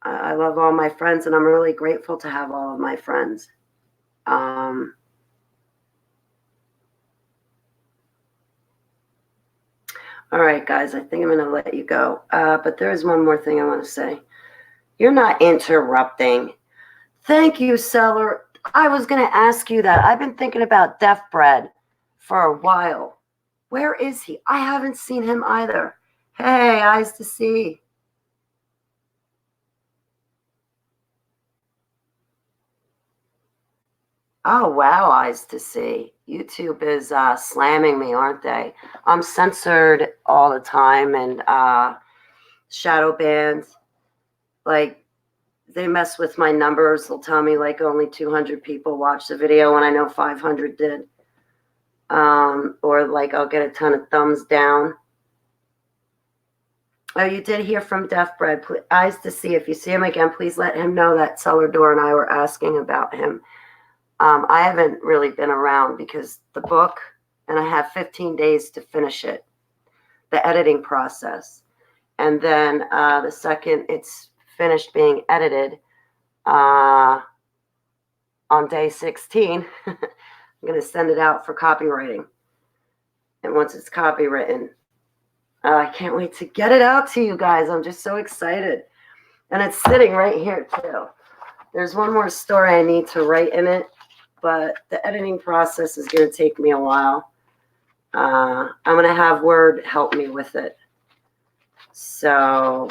I love all my friends, and I'm really grateful to have all of my friends. All right, guys, I think I'm going to let you go. But there is one more thing I want to say. You're not interrupting. Thank you, Seller. I was going to ask you that. I've been thinking about Deaf Bread for a while. Where is he? I haven't seen him either. Hey, eyes to see. Oh, wow, eyes to see. YouTube is slamming me, aren't they? I'm censored all the time and shadow banned. Like, they mess with my numbers. They'll tell me like only 200 people watched the video when I know 500 did. Or like I'll get a ton of thumbs down. Oh, you did hear from Deaf Bread. Eyes to see. If you see him again, please let him know that Celador and I were asking about him. I haven't really been around because the book, and I have 15 days to finish it, the editing process. And then the second it's finished being edited, on day 16, I'm going to send it out for copywriting. And once it's copywritten, I can't wait to get it out to you guys. I'm just so excited. And it's sitting right here, too. There's one more story I need to write in it, but the editing process is going to take me a while. I'm going to have Word help me with it. So,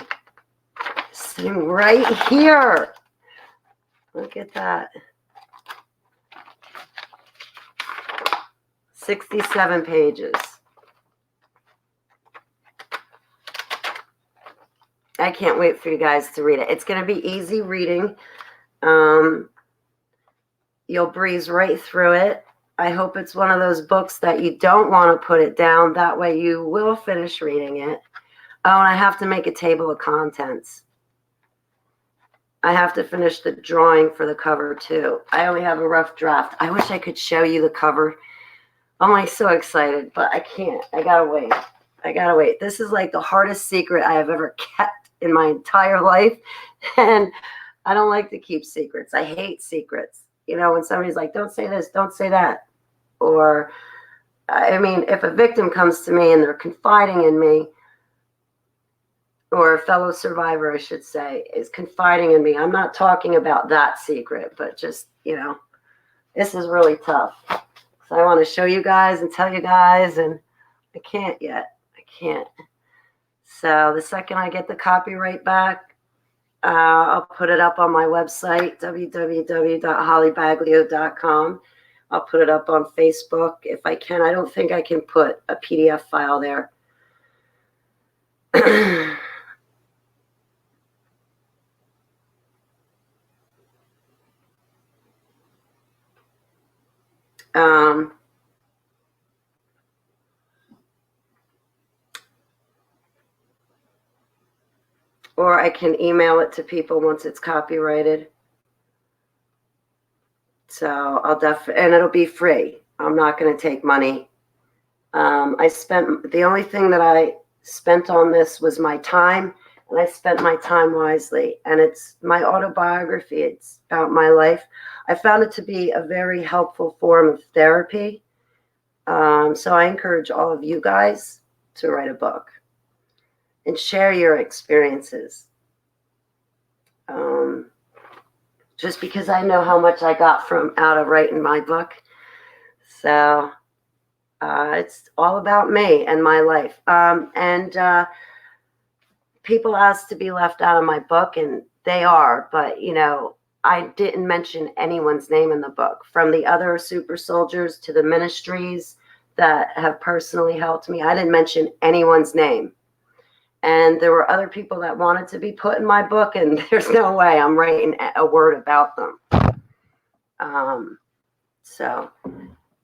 sitting right here. Look at that. 67 pages. I can't wait for you guys to read it. It's going to be easy reading. You'll breeze right through it. I hope it's one of those books that you don't want to put it down. That way you will finish reading it. Oh, and I have to make a table of contents. I have to finish the drawing for the cover too. I only have a rough draft. I wish I could show you the cover. I'm like so excited, but I can't. I gotta wait. I gotta wait. This is like the hardest secret I have ever kept in my entire life. And I don't like to keep secrets. I hate secrets. You know, when somebody's like, don't say this, don't say that. Or, I mean, if a victim comes to me and they're confiding in me, or a fellow survivor, I should say, is confiding in me, I'm not talking about that secret, but just, you know, this is really tough. So I want to show you guys and tell you guys, and I can't yet. I can't. So the second I get the copyright back, I'll put it up on my website, www.hollybaglio.com. I'll put it up on Facebook if I can. I don't think I can put a PDF file there. Or I can email it to people once it's copyrighted. So I'll definitely, and it'll be free. I'm not going to take money. The only thing that I spent on this was my time, and I spent my time wisely. And it's my autobiography. It's about my life. I found it to be a very helpful form of therapy. So I encourage all of you guys to write a book and share your experiences. Just because I know how much I got from out of writing my book. So it's all about me and my life. People ask to be left out of my book, and they are. But, you know, I didn't mention anyone's name in the book, from the other super soldiers to the ministries that have personally helped me. I didn't mention anyone's name. And there were other people that wanted to be put in my book, and there's no way I'm writing a word about them. So,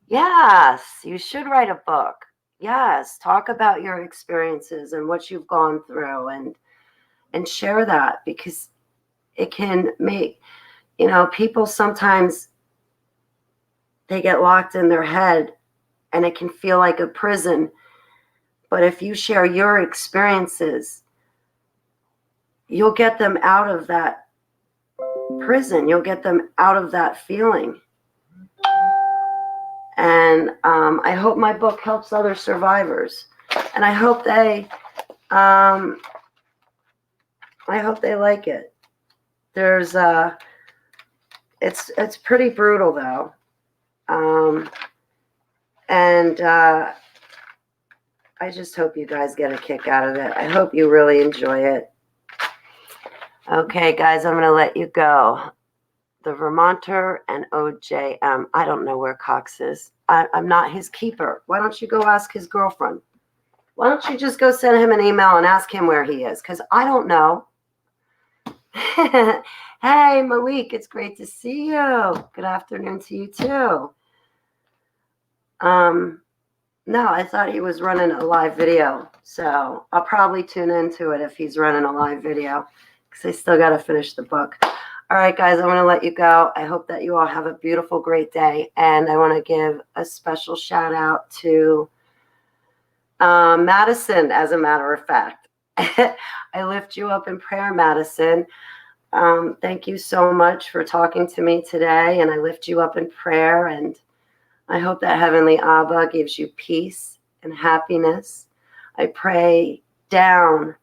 yes, you should write a book. Yes, talk about your experiences and what you've gone through, and share that, because it can make, you know, people sometimes, they get locked in their head, and it can feel like a prison. But if you share your experiences, you'll get them out of that prison. You'll get them out of that feeling. And I hope my book helps other survivors. And I hope they like it. There's it's pretty brutal though. I just hope you guys get a kick out of it. I hope you really enjoy it. Okay, guys, I'm going to let you go. The Vermonter and OJM. I don't know where Cox is. I'm not his keeper. Why don't you go ask his girlfriend? Why don't you just go send him an email and ask him where he is? Because I don't know. Hey, Malik, it's great to see you. Good afternoon to you, too. No, I thought he was running a live video, so I'll probably tune into it if he's running a live video, because I still got to finish the book. All right, guys, I'm going to let you go. I hope that you all have a beautiful, great day, and I want to give a special shout out to Madison, as a matter of fact. I lift you up in prayer, Madison. Thank you so much for talking to me today, and I lift you up in prayer, and I hope that Heavenly Abba gives you peace and happiness. I pray down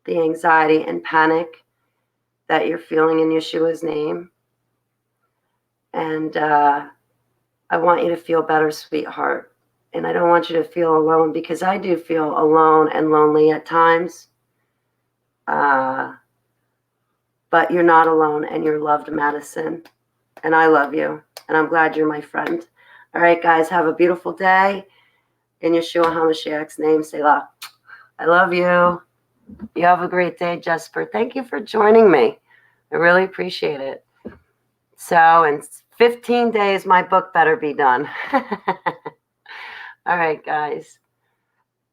the anxiety and panic that you're feeling in Yeshua's name. And I want you to feel better, sweetheart. And I don't want you to feel alone, because I do feel alone and lonely at times. But you're not alone, and you're loved, Madison. And I love you. And I'm glad you're my friend. All right, guys, have a beautiful day. In Yeshua HaMashiach's name, Selah. I love you. You have a great day, Jesper. Thank you for joining me. I really appreciate it. So, and 15 days, my book better be done. All right, guys.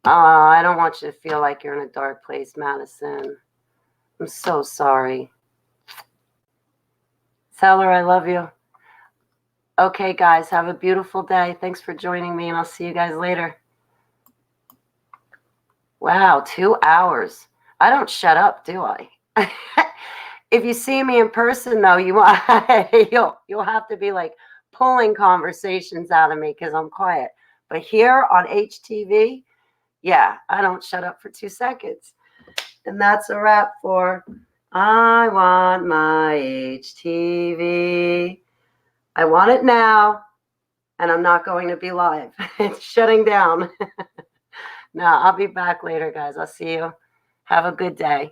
I don't want you to feel like you're in a dark place, Madison. I'm so sorry. Seller, I love you. Okay, guys, have a beautiful day. Thanks for joining me, and I'll see you guys later. Wow, 2 hours. I don't shut up, do I? If you see me in person, though, you'll have to be like pulling conversations out of me because I'm quiet. But here on HTV, yeah, I don't shut up for 2 seconds. And that's a wrap for I Want My HTV. I want it now, and I'm not going to be live. It's shutting down. No, I'll be back later, guys. I'll see you. Have a good day.